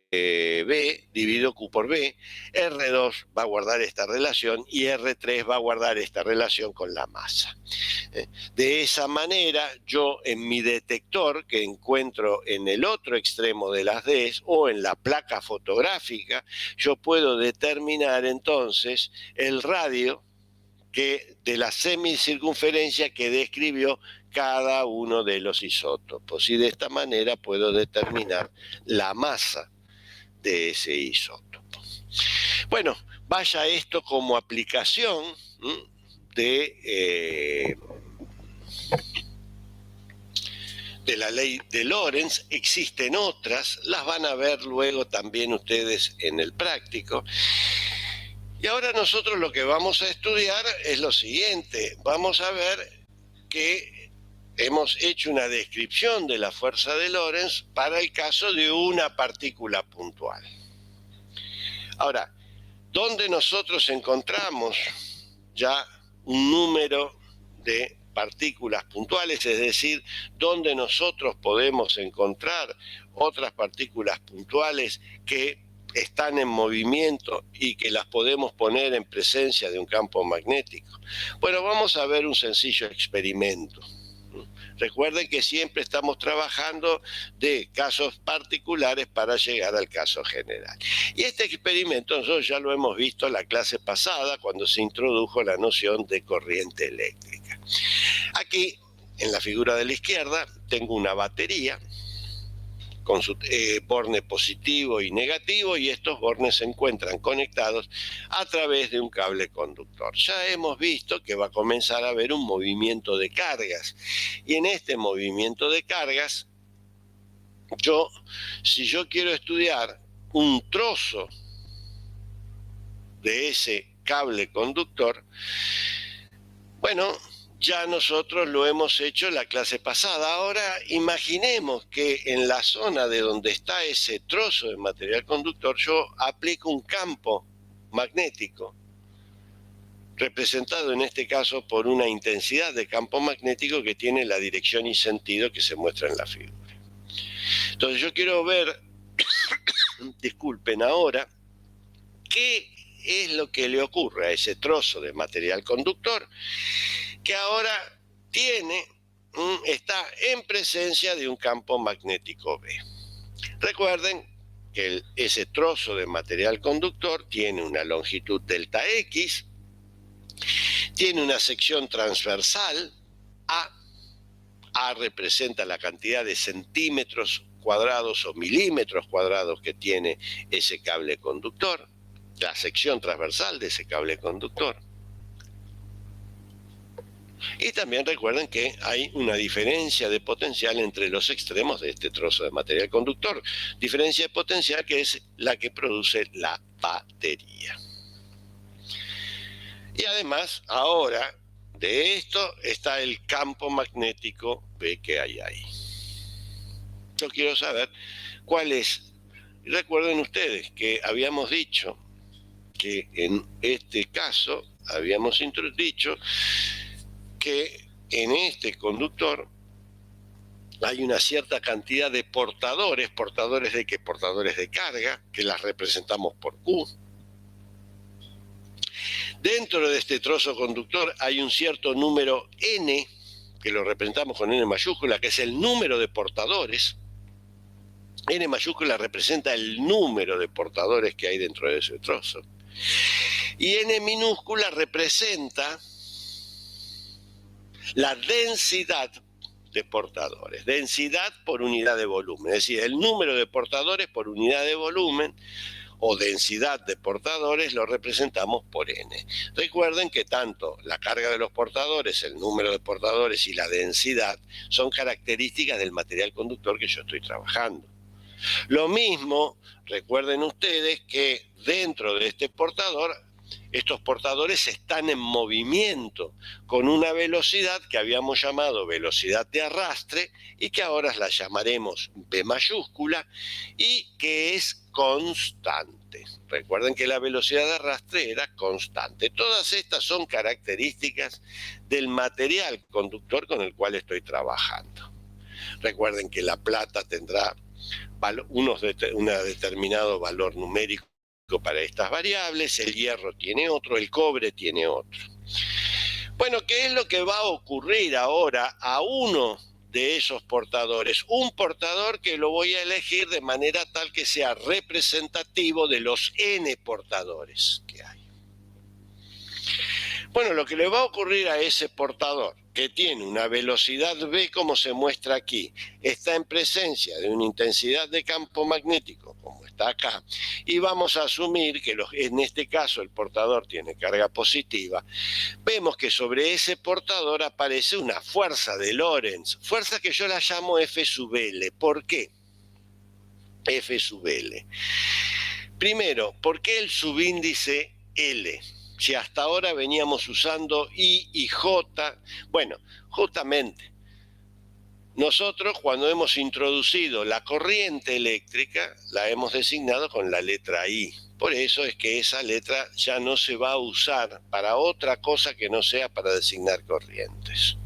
B dividido Q por B, R2 va a guardar esta relación y R3 va a guardar esta relación con la masa. De esa manera, yo en mi detector que encuentro en el otro extremo de las Ds o en la placa fotográfica, yo puedo determinar entonces el radio de la semicircunferencia que describió cada uno de los isótopos, y de esta manera puedo determinar la masa de ese isótopo. Bueno, vaya esto como aplicación de la ley de Lorentz. Existen otras, las van a ver luego también ustedes en el práctico. Y ahora nosotros lo que vamos a estudiar es lo siguiente. Vamos a ver que hemos hecho una descripción de la fuerza de Lorentz para el caso de una partícula puntual. Ahora, ¿dónde nosotros encontramos ya un número de partículas puntuales? Es decir, ¿dónde nosotros podemos encontrar otras partículas puntuales que están en movimiento y que las podemos poner en presencia de un campo magnético? Bueno, vamos a ver un sencillo experimento. Recuerden que siempre estamos trabajando de casos particulares para llegar al caso general. Y este experimento nosotros ya lo hemos visto en la clase pasada cuando se introdujo la noción de corriente eléctrica. Aquí, en la figura de la izquierda, tengo una batería con su borne positivo y negativo, y estos bornes se encuentran conectados a través de un cable conductor. Ya hemos visto que va a comenzar a haber un movimiento de cargas, y en este movimiento de cargas, si yo quiero estudiar un trozo de ese cable conductor, bueno, ya nosotros lo hemos hecho en la clase pasada. Ahora imaginemos que en la zona de donde está ese trozo de material conductor yo aplico un campo magnético, representado en este caso por una intensidad de campo magnético que tiene la dirección y sentido que se muestra en la figura. Entonces yo quiero ver, disculpen ahora, qué es lo que le ocurre a ese trozo de material conductor que ahora está en presencia de un campo magnético B. Recuerden que ese trozo de material conductor tiene una longitud delta X, tiene una sección transversal A representa la cantidad de centímetros cuadrados o milímetros cuadrados que tiene ese cable conductor, la sección transversal de ese cable conductor. Y también recuerden que hay una diferencia de potencial entre los extremos de este trozo de material conductor. Diferencia de potencial que es la que produce la batería. Y además, ahora de esto está el campo magnético B que hay ahí. Yo quiero saber cuál es. Recuerden ustedes que habíamos dicho que en este caso, habíamos dicho que en este conductor hay una cierta cantidad de portadores. ¿Portadores de qué? Portadores de carga, que las representamos por Q. Dentro de este trozo conductor hay un cierto número N, que lo representamos con N mayúscula, que es el número de portadores. N mayúscula representa el número de portadores que hay dentro de ese trozo. Y N minúscula representa la densidad de portadores, densidad por unidad de volumen, es decir, el número de portadores por unidad de volumen o densidad de portadores lo representamos por N. Recuerden que tanto la carga de los portadores, el número de portadores y la densidad son características del material conductor que yo estoy trabajando. Lo mismo, recuerden ustedes que dentro de este portador, estos portadores están en movimiento con una velocidad que habíamos llamado velocidad de arrastre y que ahora la llamaremos V mayúscula y que es constante. Recuerden que la velocidad de arrastre era constante. Todas estas son características del material conductor con el cual estoy trabajando. Recuerden que la plata tendrá un determinado valor numérico para estas variables, el hierro tiene otro, el cobre tiene otro. Bueno, ¿qué es lo que va a ocurrir ahora a uno de esos portadores? Un portador que lo voy a elegir de manera tal que sea representativo de los N portadores que hay. Bueno, lo que le va a ocurrir a ese portador, que tiene una velocidad V como se muestra aquí, está en presencia de una intensidad de campo magnético como está acá, y vamos a asumir que en este caso el portador tiene carga positiva, vemos que sobre ese portador aparece una fuerza de Lorentz, fuerza que yo la llamo F sub L. ¿Por qué? F sub L. Primero, ¿por qué el subíndice L? Si hasta ahora veníamos usando I y J, bueno, justamente nosotros cuando hemos introducido la corriente eléctrica la hemos designado con la letra I. Por eso es que esa letra ya no se va a usar para otra cosa que no sea para designar corrientes.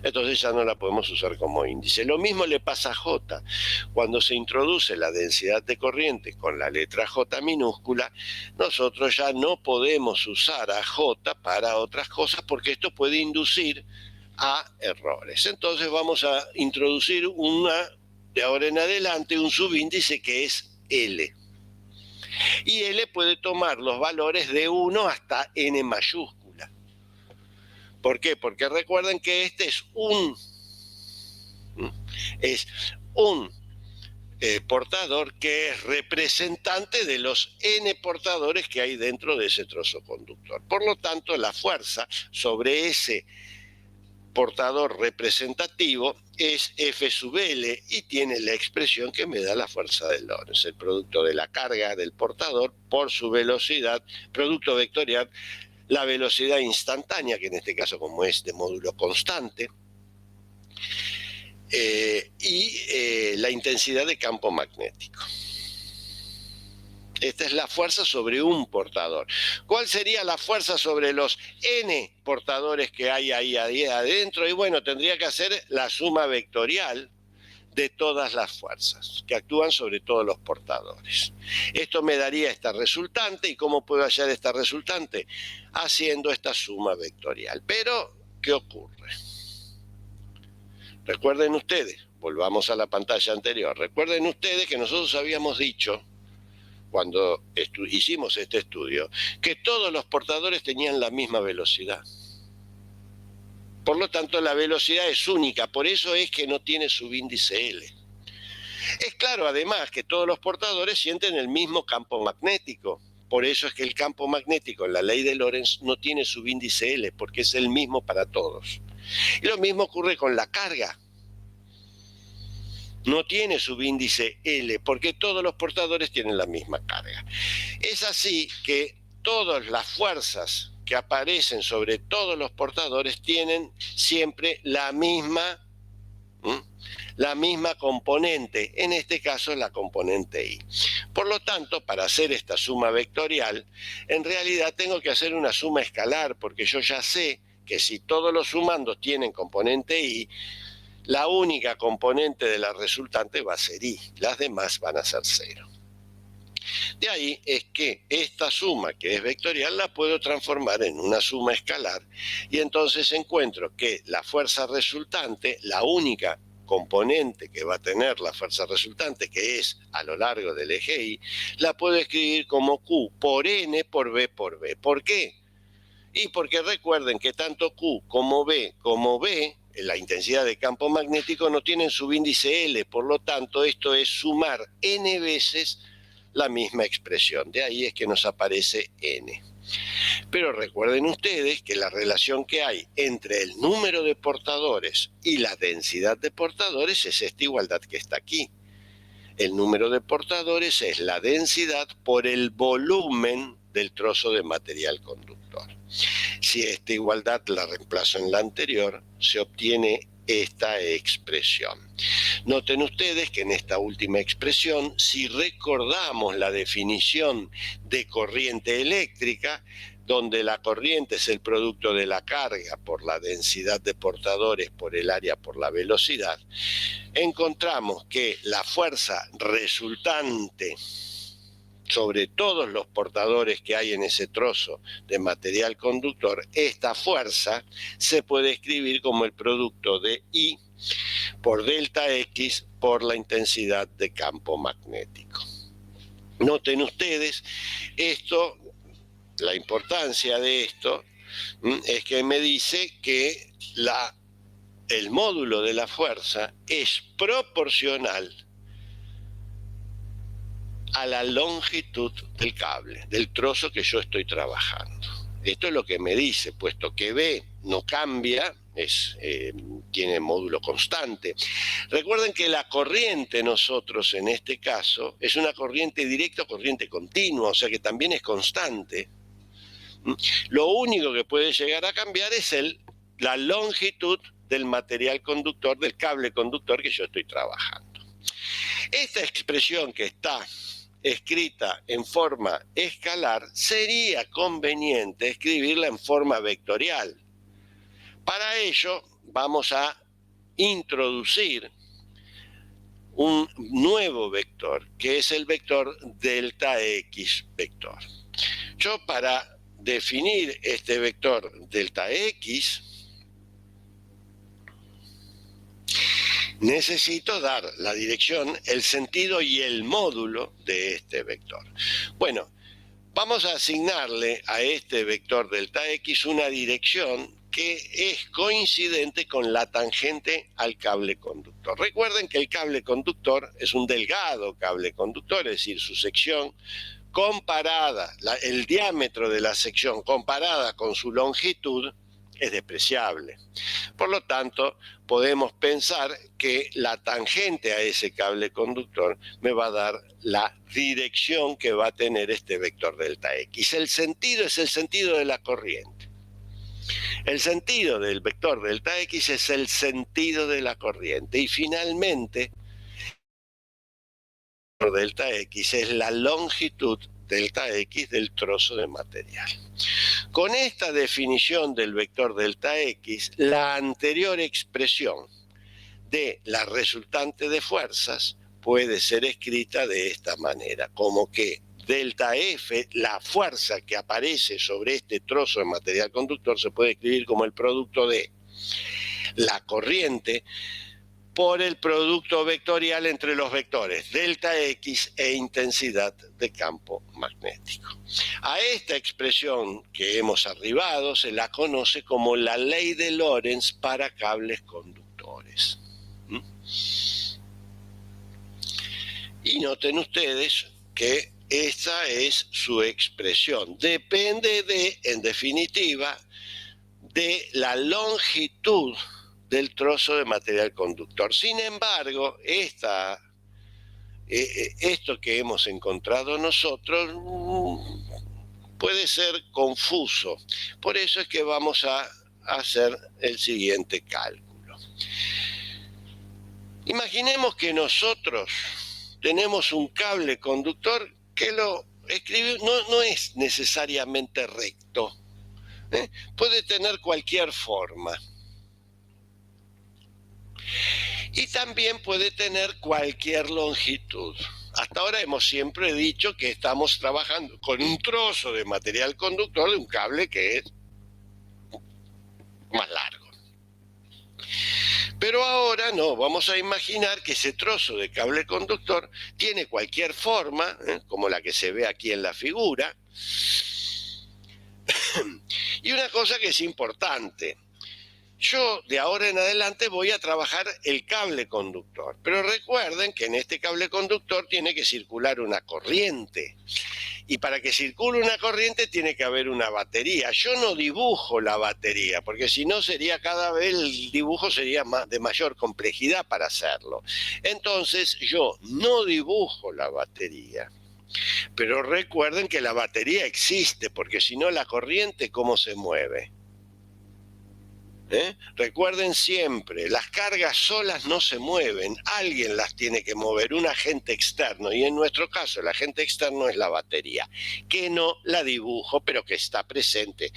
entonces ya no la podemos usar como índice. Lo mismo le pasa a J. Cuando se introduce la densidad de corriente con la letra J minúscula, nosotros ya no podemos usar a J para otras cosas porque esto puede inducir a errores. Entonces vamos a introducir de ahora en adelante un subíndice que es L. Y L puede tomar los valores de 1 hasta n mayúscula. ¿Por qué? Porque recuerden que este es un portador que es representante de los n portadores que hay dentro de ese trozo conductor. Por lo tanto, la fuerza sobre ese portador representativo es F sub L y tiene la expresión que me da la fuerza de Lorentz, el producto de la carga del portador por su velocidad, producto vectorial, la velocidad instantánea, que en este caso como es de módulo constante, y la intensidad de campo magnético. Esta es la fuerza sobre un portador. ¿Cuál sería la fuerza sobre los n portadores que hay ahí adentro? Y bueno, tendría que hacer la suma vectorial de todas las fuerzas que actúan sobre todos los portadores. Esto me daría esta resultante. ¿Y cómo puedo hallar esta resultante? Haciendo esta suma vectorial. Pero, ¿qué ocurre? Recuerden ustedes, volvamos a la pantalla anterior, recuerden ustedes que nosotros habíamos dicho, cuando hicimos este estudio, que todos los portadores tenían la misma velocidad. Por lo tanto, la velocidad es única, por eso es que no tiene subíndice L. Es claro, además, que todos los portadores sienten el mismo campo magnético. Por eso es que el campo magnético en la ley de Lorentz no tiene subíndice L, porque es el mismo para todos. Y lo mismo ocurre con la carga. No tiene subíndice L, porque todos los portadores tienen la misma carga. Es así que todas las fuerzas que aparecen sobre todos los portadores tienen siempre la misma componente, en este caso la componente I. Por lo tanto, para hacer esta suma vectorial, en realidad tengo que hacer una suma escalar, porque yo ya sé que si todos los sumandos tienen componente I, la única componente de la resultante va a ser I, las demás van a ser 0. De ahí es que esta suma, que es vectorial, la puedo transformar en una suma escalar y entonces encuentro que la fuerza resultante, la única componente que va a tener la fuerza resultante, que es a lo largo del eje Y, la puedo escribir como Q por N por B por B. ¿Por qué? Y porque recuerden que tanto Q como B, la intensidad de campo magnético, no tienen subíndice L, por lo tanto esto es sumar n veces la misma expresión, de ahí es que nos aparece n. Pero recuerden ustedes que la relación que hay entre el número de portadores y la densidad de portadores es esta igualdad que está aquí. El número de portadores es la densidad por el volumen del trozo de material conductor. Si esta igualdad la reemplazo en la anterior, se obtiene esta expresión. Noten ustedes que en esta última expresión, si recordamos la definición de corriente eléctrica, donde la corriente es el producto de la carga por la densidad de portadores por el área por la velocidad, encontramos que la fuerza resultante sobre todos los portadores que hay en ese trozo de material conductor, esta fuerza se puede escribir como el producto de I por delta X por la intensidad de campo magnético. Noten ustedes, la importancia de esto es que me dice que el módulo de la fuerza es proporcional a la longitud del cable, del trozo que yo estoy trabajando. Esto es lo que me dice, puesto que B no cambia, tiene módulo constante. Recuerden que la corriente nosotros en este caso es una corriente directa o corriente continua, o sea que también es constante. Lo único que puede llegar a cambiar es la longitud del material conductor, del cable conductor que yo estoy trabajando. Esta expresión que está escrita en forma escalar, sería conveniente escribirla en forma vectorial. Para ello, vamos a introducir un nuevo vector, que es el vector delta X vector. Yo, para definir este vector delta X, necesito dar la dirección, el sentido y el módulo de este vector. Bueno, vamos a asignarle a este vector delta X una dirección que es coincidente con la tangente al cable conductor. Recuerden que el cable conductor es un delgado cable conductor, es decir, su sección comparada, el diámetro de la sección comparada con su longitud es despreciable. Por lo tanto, podemos pensar que la tangente a ese cable conductor me va a dar la dirección que va a tener este vector delta X. El sentido es el sentido de la corriente. El sentido del vector delta X es el sentido de la corriente. Y finalmente, el vector delta X es la longitud delta X del trozo de material. Con esta definición del vector delta X, la anterior expresión de la resultante de fuerzas puede ser escrita de esta manera, como que delta F, la fuerza que aparece sobre este trozo de material conductor, se puede escribir como el producto de la corriente por el producto vectorial entre los vectores delta X e intensidad de campo magnético. A esta expresión que hemos arribado se la conoce como la ley de Lorentz para cables conductores. Y noten ustedes que esta es su expresión. Depende de, en definitiva, de la longitud del trozo de material conductor. Sin embargo, esto que hemos encontrado nosotros puede ser confuso. Por eso es que vamos a hacer el siguiente cálculo. Imaginemos que nosotros tenemos un cable conductor que lo escribimos, no es necesariamente recto, puede tener cualquier forma. Y también puede tener cualquier longitud. Hasta ahora hemos siempre dicho que estamos trabajando con un trozo de material conductor de un cable que es más largo. Pero ahora no, vamos a imaginar que ese trozo de cable conductor tiene cualquier forma, como la que se ve aquí en la figura. Y una cosa que es importante, yo de ahora en adelante voy a trabajar el cable conductor, pero recuerden que en este cable conductor tiene que circular una corriente. Y para que circule una corriente tiene que haber una batería. Yo no dibujo la batería, porque si no sería cada vez el dibujo sería de mayor complejidad para hacerlo. Entonces yo no dibujo la batería. Pero recuerden que la batería existe, porque si no la corriente, ¿cómo se mueve? Recuerden siempre, las cargas solas no se mueven, alguien las tiene que mover, un agente externo, y en nuestro caso el agente externo es la batería, que no la dibujo, pero que está presente.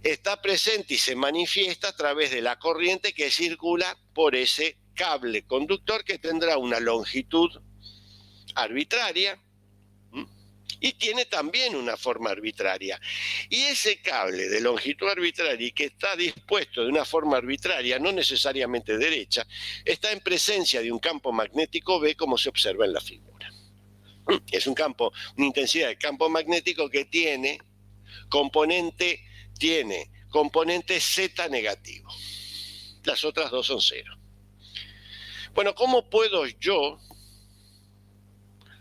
Está presente y se manifiesta a través de la corriente que circula por ese cable conductor que tendrá una longitud arbitraria, y tiene también una forma arbitraria. Y ese cable de longitud arbitraria y que está dispuesto de una forma arbitraria, no necesariamente derecha, está en presencia de un campo magnético B, como se observa en la figura. Es un campo, una intensidad de campo magnético que tiene componente Z negativo. Las otras dos son cero. Bueno, ¿cómo puedo yo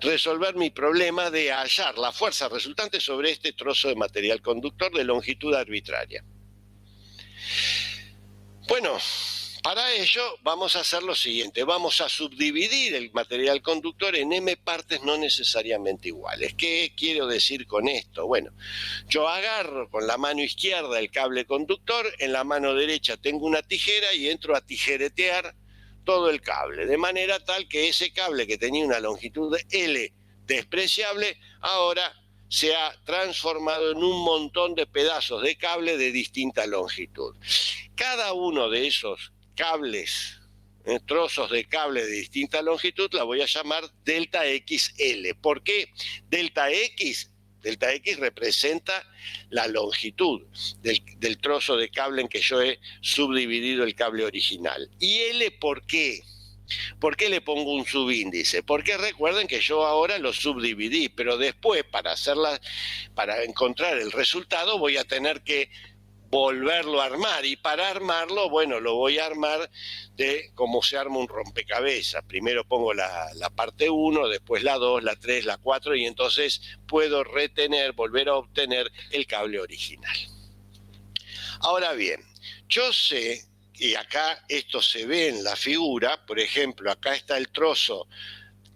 resolver mi problema de hallar la fuerza resultante sobre este trozo de material conductor de longitud arbitraria? Bueno, para ello vamos a hacer lo siguiente, vamos a subdividir el material conductor en m partes no necesariamente iguales. ¿Qué quiero decir con esto? Bueno, yo agarro con la mano izquierda el cable conductor, en la mano derecha tengo una tijera y entro a tijeretear todo el cable, de manera tal que ese cable que tenía una longitud L despreciable, ahora se ha transformado en un montón de pedazos de cable de distinta longitud. Cada uno de esos cables, trozos de cable de distinta longitud, la voy a llamar delta XL. ¿Por qué delta X? Delta X representa la longitud del trozo de cable en que yo he subdividido el cable original. ¿Y L por qué? ¿Por qué le pongo un subíndice? Porque recuerden que yo ahora lo subdividí, pero después para encontrar el resultado voy a tener que volverlo a armar, y para armarlo, bueno, lo voy a armar de cómo se arma un rompecabezas. Primero pongo la parte 1, después la 2, la 3, la 4, y entonces puedo volver a obtener el cable original. Ahora bien, yo sé, y acá esto se ve en la figura, por ejemplo, acá está el trozo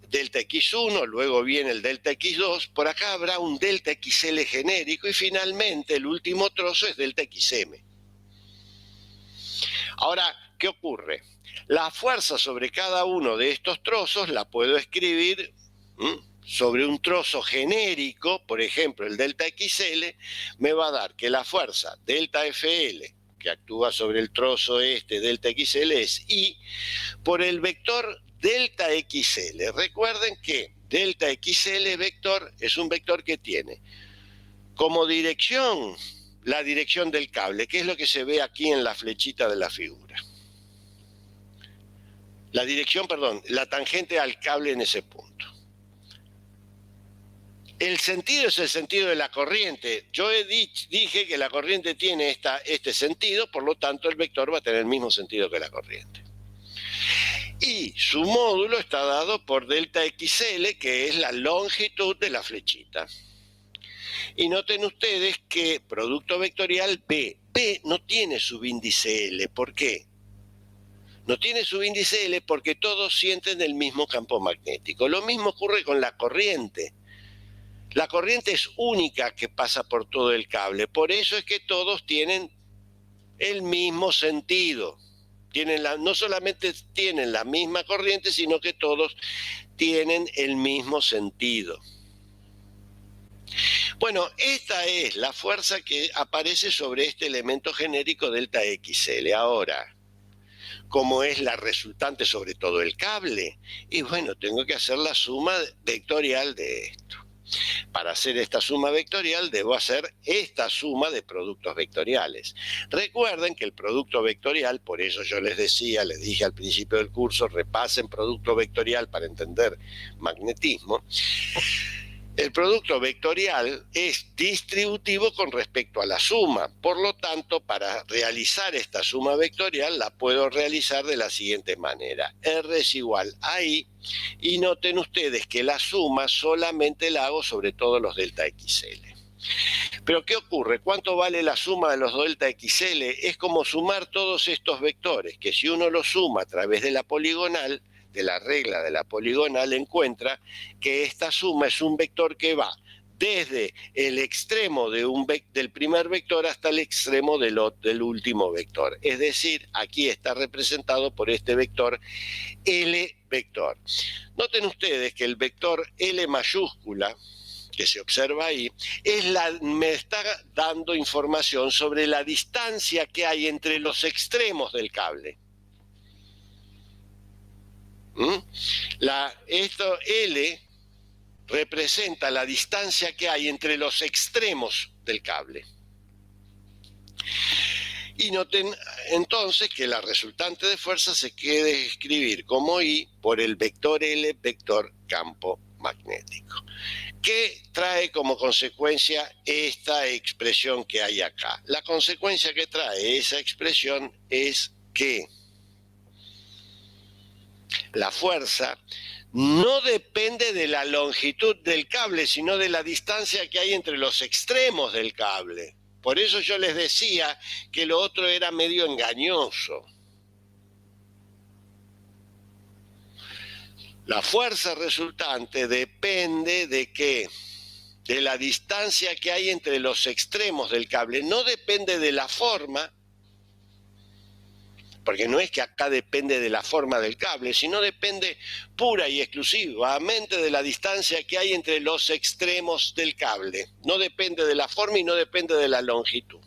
delta X1, luego viene el delta X2, por acá habrá un delta XL genérico y finalmente el último trozo es delta XM. Ahora, ¿qué ocurre? La fuerza sobre cada uno de estos trozos la puedo escribir sobre un trozo genérico, por ejemplo el delta XL, me va a dar que la fuerza delta FL, que actúa sobre el trozo delta XL, es I por el vector delta XL. Recuerden que delta XL vector es un vector que tiene como dirección la dirección del cable, que es lo que se ve aquí en la flechita de la figura. La tangente al cable en ese punto. El sentido es el sentido de la corriente. Yo dije que la corriente tiene este sentido, por lo tanto el vector va a tener el mismo sentido que la corriente. Y su módulo está dado por delta XL, que es la longitud de la flechita. Y noten ustedes que producto vectorial B no tiene subíndice L. ¿Por qué? No tiene subíndice L porque todos sienten el mismo campo magnético. Lo mismo ocurre con la corriente. La corriente es única que pasa por todo el cable. Por eso es que todos tienen el mismo sentido. No solamente tienen la misma corriente, sino que todos tienen el mismo sentido. Bueno, esta es la fuerza que aparece sobre este elemento genérico delta XL. Ahora, ¿cómo es la resultante sobre todo el cable? Y bueno, tengo que hacer la suma vectorial de esto. Para hacer esta suma vectorial debo hacer esta suma de productos vectoriales. Recuerden que el producto vectorial, por eso yo les dije al principio del curso, repasen producto vectorial para entender magnetismo. El producto vectorial es distributivo con respecto a la suma. Por lo tanto, para realizar esta suma vectorial la puedo realizar de la siguiente manera. R es igual a I, y noten ustedes que la suma solamente la hago sobre todos los delta XL. Pero ¿qué ocurre? ¿Cuánto vale la suma de los delta XL? Es como sumar todos estos vectores, que si uno los suma a través de la poligonal, de la regla de la poligonal, encuentra que esta suma es un vector que va desde el extremo del primer vector hasta el extremo del último vector. Es decir, aquí está representado por este vector L vector. Noten ustedes que el vector L mayúscula, que se observa ahí, me está dando información sobre la distancia que hay entre los extremos del cable. Esto L representa la distancia que hay entre los extremos del cable. Y noten entonces que la resultante de fuerza se quiere escribir como I por el vector L, vector campo magnético. ¿Qué trae como consecuencia esta expresión que hay acá? La consecuencia que trae esa expresión es que la fuerza no depende de la longitud del cable, sino de la distancia que hay entre los extremos del cable. Por eso yo les decía que lo otro era medio engañoso. La fuerza resultante depende ¿de qué? De la distancia que hay entre los extremos del cable. No depende de la forma, porque no es que acá depende de la forma del cable, sino depende pura y exclusivamente de la distancia que hay entre los extremos del cable. No depende de la forma y no depende de la longitud.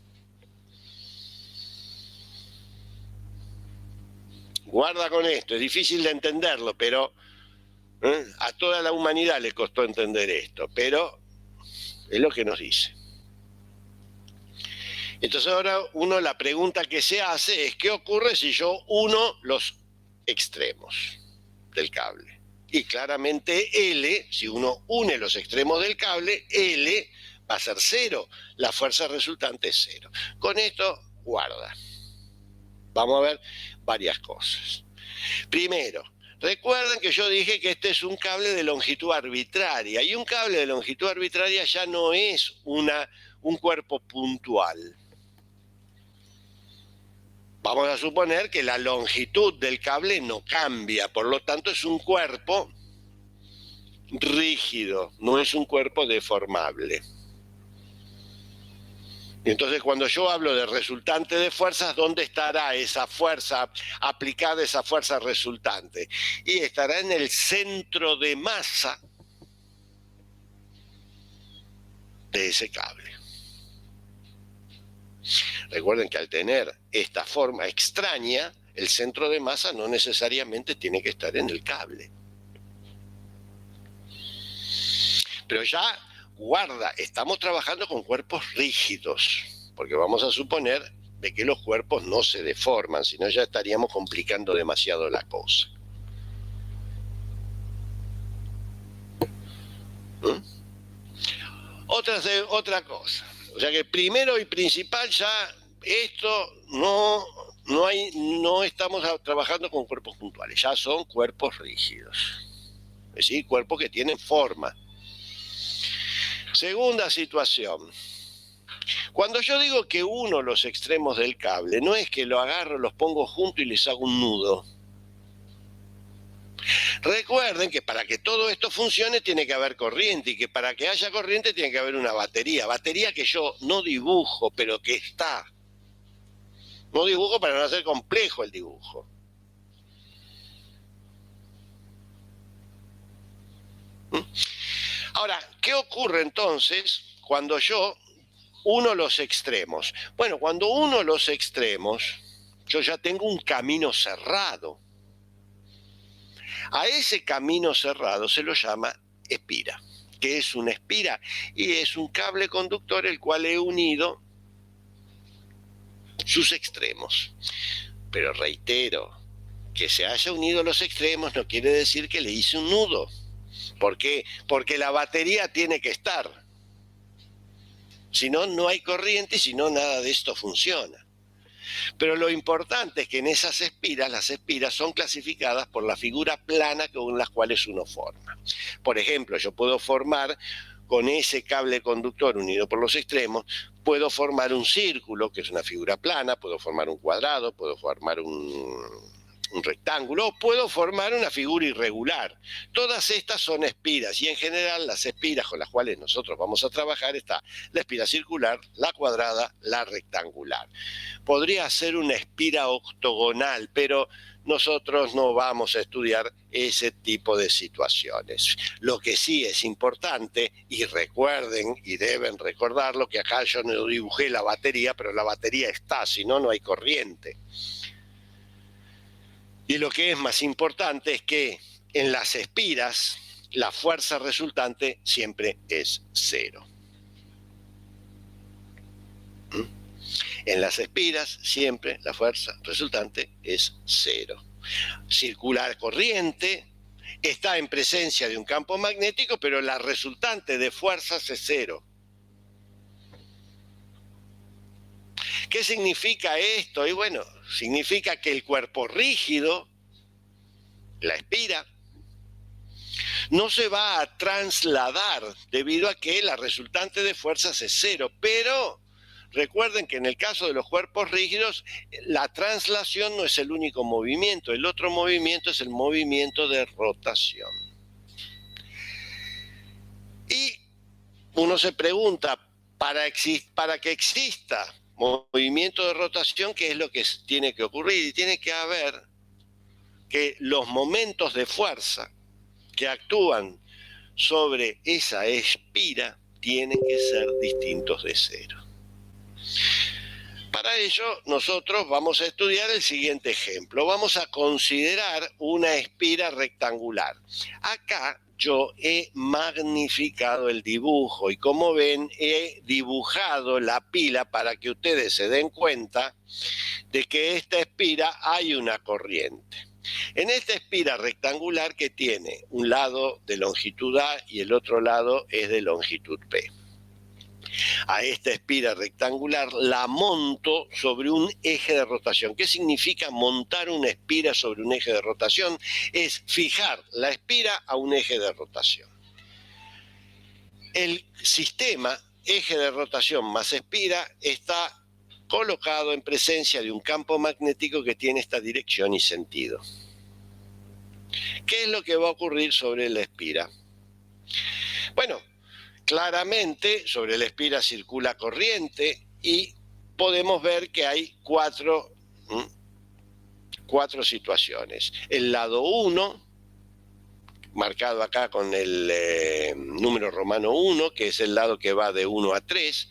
Guarda con esto, es difícil de entenderlo, pero a toda la humanidad le costó entender esto, pero es lo que nos dice. Entonces ahora la pregunta que se hace es, ¿qué ocurre si yo uno los extremos del cable? Y claramente L, si uno une los extremos del cable, L va a ser 0. La fuerza resultante es 0. Con esto, guarda. Vamos a ver varias cosas. Primero, recuerden que yo dije que este es un cable de longitud arbitraria. Y un cable de longitud arbitraria ya no es un cuerpo puntual. Vamos a suponer que la longitud del cable no cambia, por lo tanto es un cuerpo rígido, no es un cuerpo deformable. Entonces, cuando yo hablo de resultante de fuerzas, ¿dónde estará esa fuerza aplicada, esa fuerza resultante? Y estará en el centro de masa de ese cable. Recuerden que al tener esta forma extraña, el centro de masa no necesariamente tiene que estar en el cable. Pero ya, guarda, estamos trabajando con cuerpos rígidos, porque vamos a suponer de que los cuerpos no se deforman, si no ya estaríamos complicando demasiado la cosa. Otra cosa. O sea que primero y principal ya esto no estamos trabajando con cuerpos puntuales, ya son cuerpos rígidos. Es decir, cuerpos que tienen forma. Segunda situación. Cuando yo digo que uno los extremos del cable, no es que lo agarro, los pongo juntos y les hago un nudo. Recuerden que para que todo esto funcione tiene que haber corriente y que para que haya corriente tiene que haber una batería. Batería que yo no dibujo, pero que está. No dibujo para no hacer complejo el dibujo. Ahora, ¿qué ocurre entonces cuando yo uno los extremos? Bueno, cuando uno los extremos, yo ya tengo un camino cerrado. A ese camino cerrado se lo llama espira. ¿Qué es una espira? Y es un cable conductor el cual he unido sus extremos. Pero reitero, que se haya unido los extremos no quiere decir que le hice un nudo. ¿Por qué? Porque la batería tiene que estar. Si no, no hay corriente y si no, nada de esto funciona. Pero lo importante es que en esas espiras, las espiras son clasificadas por la figura plana con las cuales uno forma. Por ejemplo, yo puedo formar con ese cable conductor unido por los extremos, puedo formar un círculo, que es una figura plana, puedo formar un cuadrado, puedo formar un rectángulo, o puedo formar una figura irregular. Todas estas son espiras y en general las espiras con las cuales nosotros vamos a trabajar está la espira circular, la cuadrada, la rectangular. Podría ser una espira octogonal, pero nosotros no vamos a estudiar ese tipo de situaciones. Lo que sí es importante, y recuerden y deben recordarlo, que acá yo no dibujé la batería, pero la batería está, si no, no hay corriente. Y lo que es más importante es que en las espiras la fuerza resultante siempre es 0. En las espiras siempre la fuerza resultante es 0. Circular corriente está en presencia de un campo magnético, pero la resultante de fuerzas es 0. ¿Qué significa esto? Y bueno, significa que el cuerpo rígido, la espira, no se va a trasladar debido a que la resultante de fuerzas es 0, pero recuerden que en el caso de los cuerpos rígidos, la traslación no es el único movimiento, el otro movimiento es el movimiento de rotación. Y uno se pregunta, para que exista movimiento de rotación, ¿qué es lo que tiene que ocurrir? Y tiene que haber que los momentos de fuerza que actúan sobre esa espira tienen que ser distintos de 0. Para ello, nosotros vamos a estudiar el siguiente ejemplo. Vamos a considerar una espira rectangular. Acá yo he magnificado el dibujo y como ven he dibujado la pila para que ustedes se den cuenta de que esta espira hay una corriente. En esta espira rectangular que tiene un lado de longitud A y el otro lado es de longitud P. A esta espira rectangular la monto sobre un eje de rotación. ¿Qué significa montar una espira sobre un eje de rotación? Es fijar la espira a un eje de rotación. El sistema eje de rotación más espira está colocado en presencia de un campo magnético que tiene esta dirección y sentido. ¿Qué es lo que va a ocurrir sobre la espira? Bueno, claramente sobre la espira circula corriente y podemos ver que hay cuatro situaciones. El lado 1, marcado acá con el número romano 1, que es el lado que va de 1 a 3,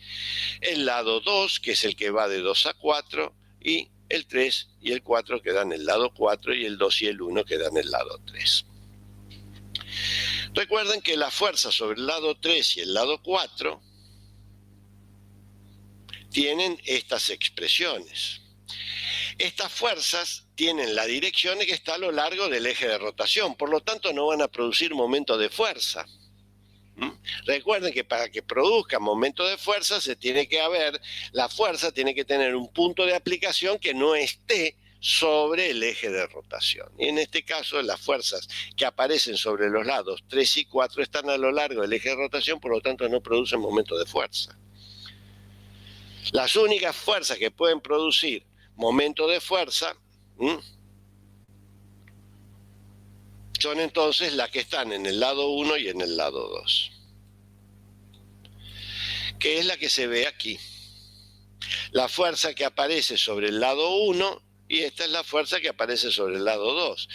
el lado 2, que es el que va de 2 a 4, y el 3 y el 4 que dan el lado 4 y el 2 y el 1 que dan el lado 3. Recuerden que la fuerza sobre el lado 3 y el lado 4 tienen estas expresiones. Estas fuerzas tienen la dirección que está a lo largo del eje de rotación, por lo tanto no van a producir momento de fuerza. Recuerden que para que produzca momento de fuerza la fuerza tiene que tener un punto de aplicación que no esté sobre el eje de rotación. Y en este caso las fuerzas que aparecen sobre los lados 3 y 4 están a lo largo del eje de rotación, por lo tanto no producen momento de fuerza. Las únicas fuerzas que pueden producir momento de fuerza son entonces las que están en el lado 1 y en el lado 2, que es la que se ve aquí. La fuerza que aparece sobre el lado 1 y esta es la fuerza que aparece sobre el lado 2.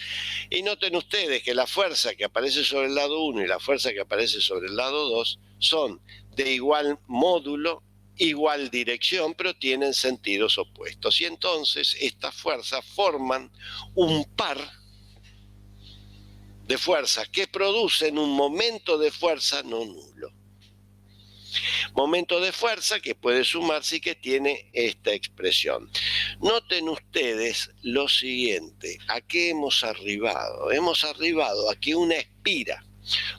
Y noten ustedes que la fuerza que aparece sobre el lado 1 y la fuerza que aparece sobre el lado 2 son de igual módulo, igual dirección, pero tienen sentidos opuestos. Y entonces estas fuerzas forman un par de fuerzas que producen un momento de fuerza no nulo. Momento de fuerza que puede sumarse y que tiene esta expresión. Noten ustedes lo siguiente, ¿a qué hemos arribado? Hemos arribado a que una espira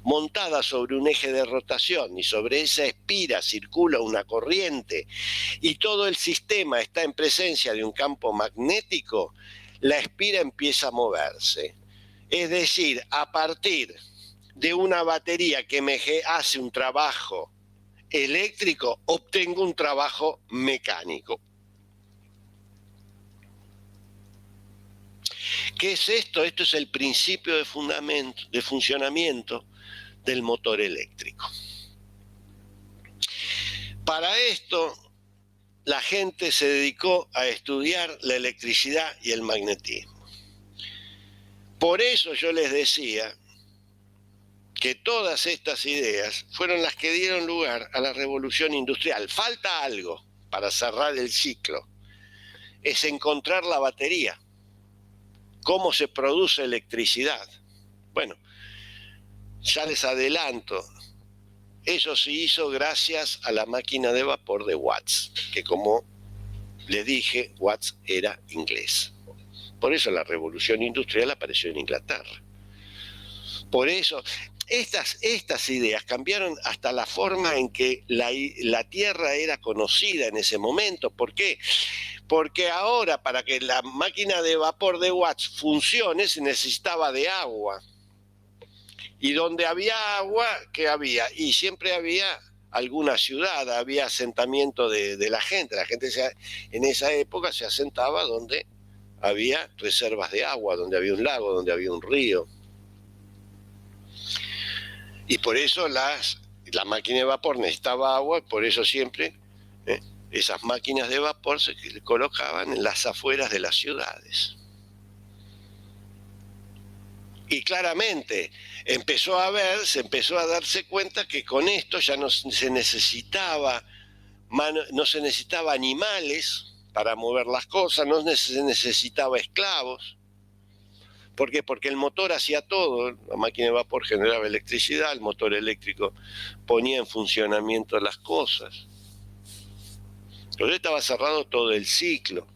montada sobre un eje de rotación y sobre esa espira circula una corriente y todo el sistema está en presencia de un campo magnético, la espira empieza a moverse. Es decir, a partir de una batería que me hace un trabajo eléctrico, obtengo un trabajo mecánico. ¿Qué es esto? Esto es el principio de funcionamiento del motor eléctrico. Para esto, la gente se dedicó a estudiar la electricidad y el magnetismo. Por eso yo les decía que todas estas ideas fueron las que dieron lugar a la revolución industrial. Falta algo para cerrar el ciclo, es encontrar la batería. ¿Cómo se produce electricidad? Bueno, ya les adelanto, eso se hizo gracias a la máquina de vapor de Watts, que como les dije, Watts era inglés. Por eso la revolución industrial apareció en Inglaterra. Por eso, estas ideas cambiaron hasta la forma en que la Tierra era conocida en ese momento. ¿Por qué? Porque ahora para que la máquina de vapor de Watts funcione se necesitaba de agua. Y donde había agua, ¿qué había? Y siempre había alguna ciudad, había asentamiento de la gente. La gente en esa época se asentaba donde había reservas de agua, donde había un lago, donde había un río. Y por eso la máquina de vapor necesitaba agua, y por eso siempre esas máquinas de vapor se colocaban en las afueras de las ciudades. Y claramente se empezó a darse cuenta que con esto ya no se necesitaba animales para mover las cosas, no se necesitaba esclavos. ¿Por qué? Porque el motor hacía todo, la máquina de vapor generaba electricidad, el motor eléctrico ponía en funcionamiento las cosas. Entonces estaba cerrado todo el ciclo.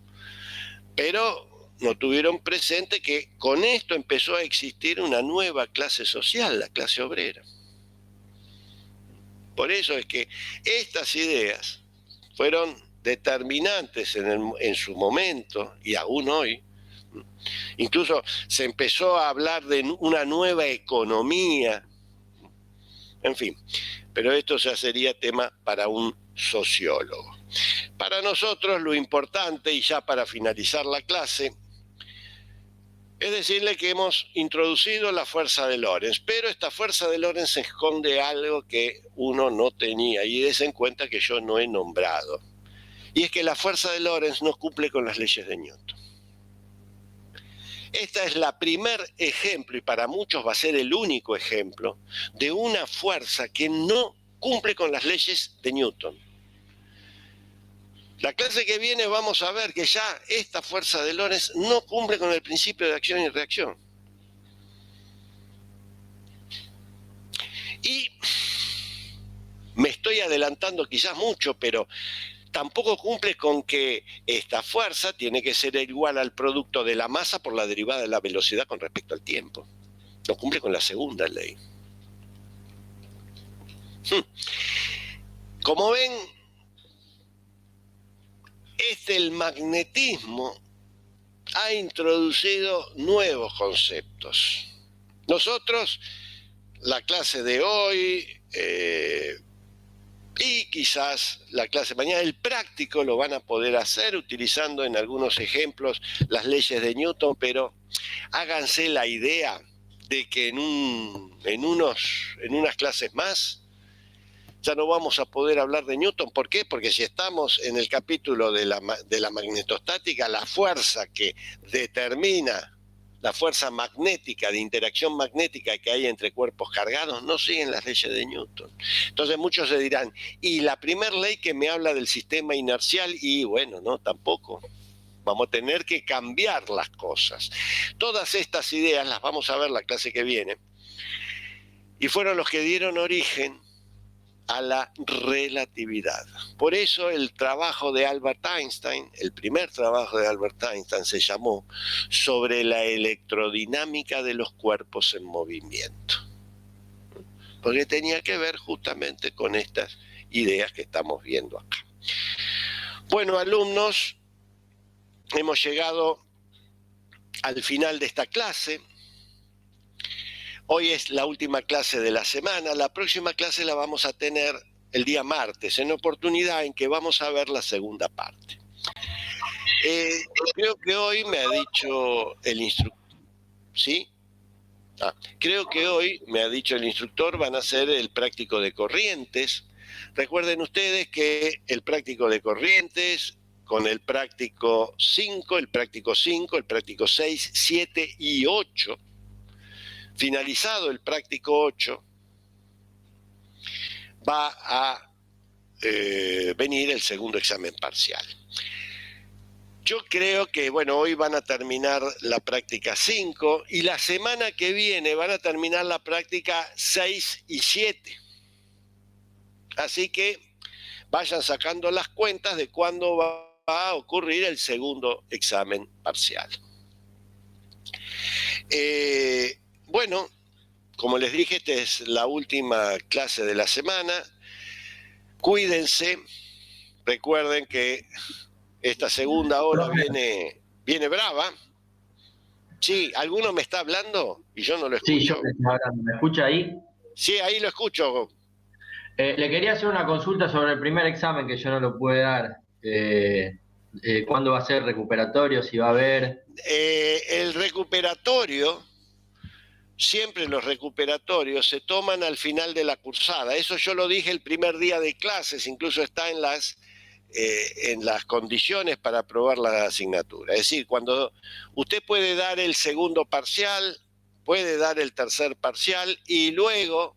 Pero no tuvieron presente que con esto empezó a existir una nueva clase social, la clase obrera. Por eso es que estas ideas fueron determinantes en su momento y aún hoy. Incluso se empezó a hablar de una nueva economía, en fin, pero esto ya sería tema para un sociólogo. Para nosotros lo importante, y ya para finalizar la clase, es decirle que hemos introducido la fuerza de Lorentz, pero esta fuerza de Lorentz esconde algo que uno no tenía, y des en cuenta que yo no he nombrado. Y es que la fuerza de Lorentz no cumple con las leyes de Newton. Esta es la primer ejemplo, y para muchos va a ser el único ejemplo, de una fuerza que no cumple con las leyes de Newton. La clase que viene vamos a ver que ya esta fuerza de Lorentz no cumple con el principio de acción y reacción. Y me estoy adelantando quizás mucho, pero tampoco cumple con que esta fuerza tiene que ser igual al producto de la masa por la derivada de la velocidad con respecto al tiempo. No cumple con la segunda ley. Como ven, el magnetismo ha introducido nuevos conceptos. Nosotros, la clase de hoy y quizás la clase de mañana, el práctico lo van a poder hacer utilizando en algunos ejemplos las leyes de Newton, pero háganse la idea de que en unas clases más ya no vamos a poder hablar de Newton. ¿Por qué? Porque si estamos en el capítulo de la magnetostática, la fuerza que determina, la fuerza magnética, de interacción magnética que hay entre cuerpos cargados, no siguen las leyes de Newton. Entonces muchos se dirán, ¿y la primera ley que me habla del sistema inercial? Y bueno, no, tampoco. Vamos a tener que cambiar las cosas. Todas estas ideas las vamos a ver la clase que viene, y fueron los que dieron origen a la relatividad. Por eso el trabajo de Albert Einstein, el primer trabajo de Albert Einstein, se llamó Sobre la electrodinámica de los cuerpos en movimiento, porque tenía que ver justamente con estas ideas que estamos viendo acá. Bueno, alumnos, hemos llegado al final de esta clase. Hoy es la última clase de la semana. La próxima clase la vamos a tener el día martes, en oportunidad en que vamos a ver la segunda parte. Creo que hoy me ha dicho el instructor, ¿sí? Creo que hoy me ha dicho el instructor van a hacer el práctico de corrientes. Recuerden ustedes que el práctico de corrientes con el práctico 5, el práctico 5, el práctico 6, 7 y 8, finalizado el práctico 8, va a venir el segundo examen parcial. Yo creo que, bueno, hoy van a terminar la práctica 5 y la semana que viene van a terminar la práctica 6 y 7. Así que vayan sacando las cuentas de cuándo va a ocurrir el segundo examen parcial. Bueno, como les dije, esta es la última clase de la semana. Cuídense, recuerden que esta segunda hora viene brava. Sí, ¿alguno me está hablando? Y yo no lo escucho. Sí, yo le estoy hablando. ¿Me escucha ahí? Sí, ahí lo escucho. Le quería hacer una consulta sobre el primer examen que yo no lo pude dar. ¿Cuándo va a ser recuperatorio? ¿Si va a haber? El recuperatorio, siempre los recuperatorios se toman al final de la cursada. Eso yo lo dije el primer día de clases, incluso está en las condiciones para aprobar la asignatura. Es decir, cuando usted puede dar el segundo parcial, puede dar el tercer parcial y luego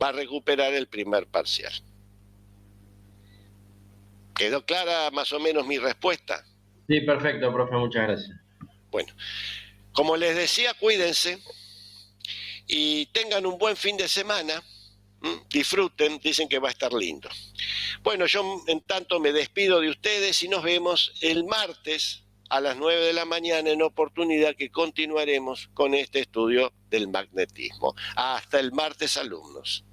va a recuperar el primer parcial. ¿Quedó clara más o menos mi respuesta? Sí, perfecto, profe, muchas gracias. Bueno, como les decía, cuídense y tengan un buen fin de semana. Disfruten, dicen que va a estar lindo. Bueno, yo en tanto me despido de ustedes y nos vemos el martes a las 9 de la mañana en oportunidad que continuaremos con este estudio del magnetismo. Hasta el martes, alumnos.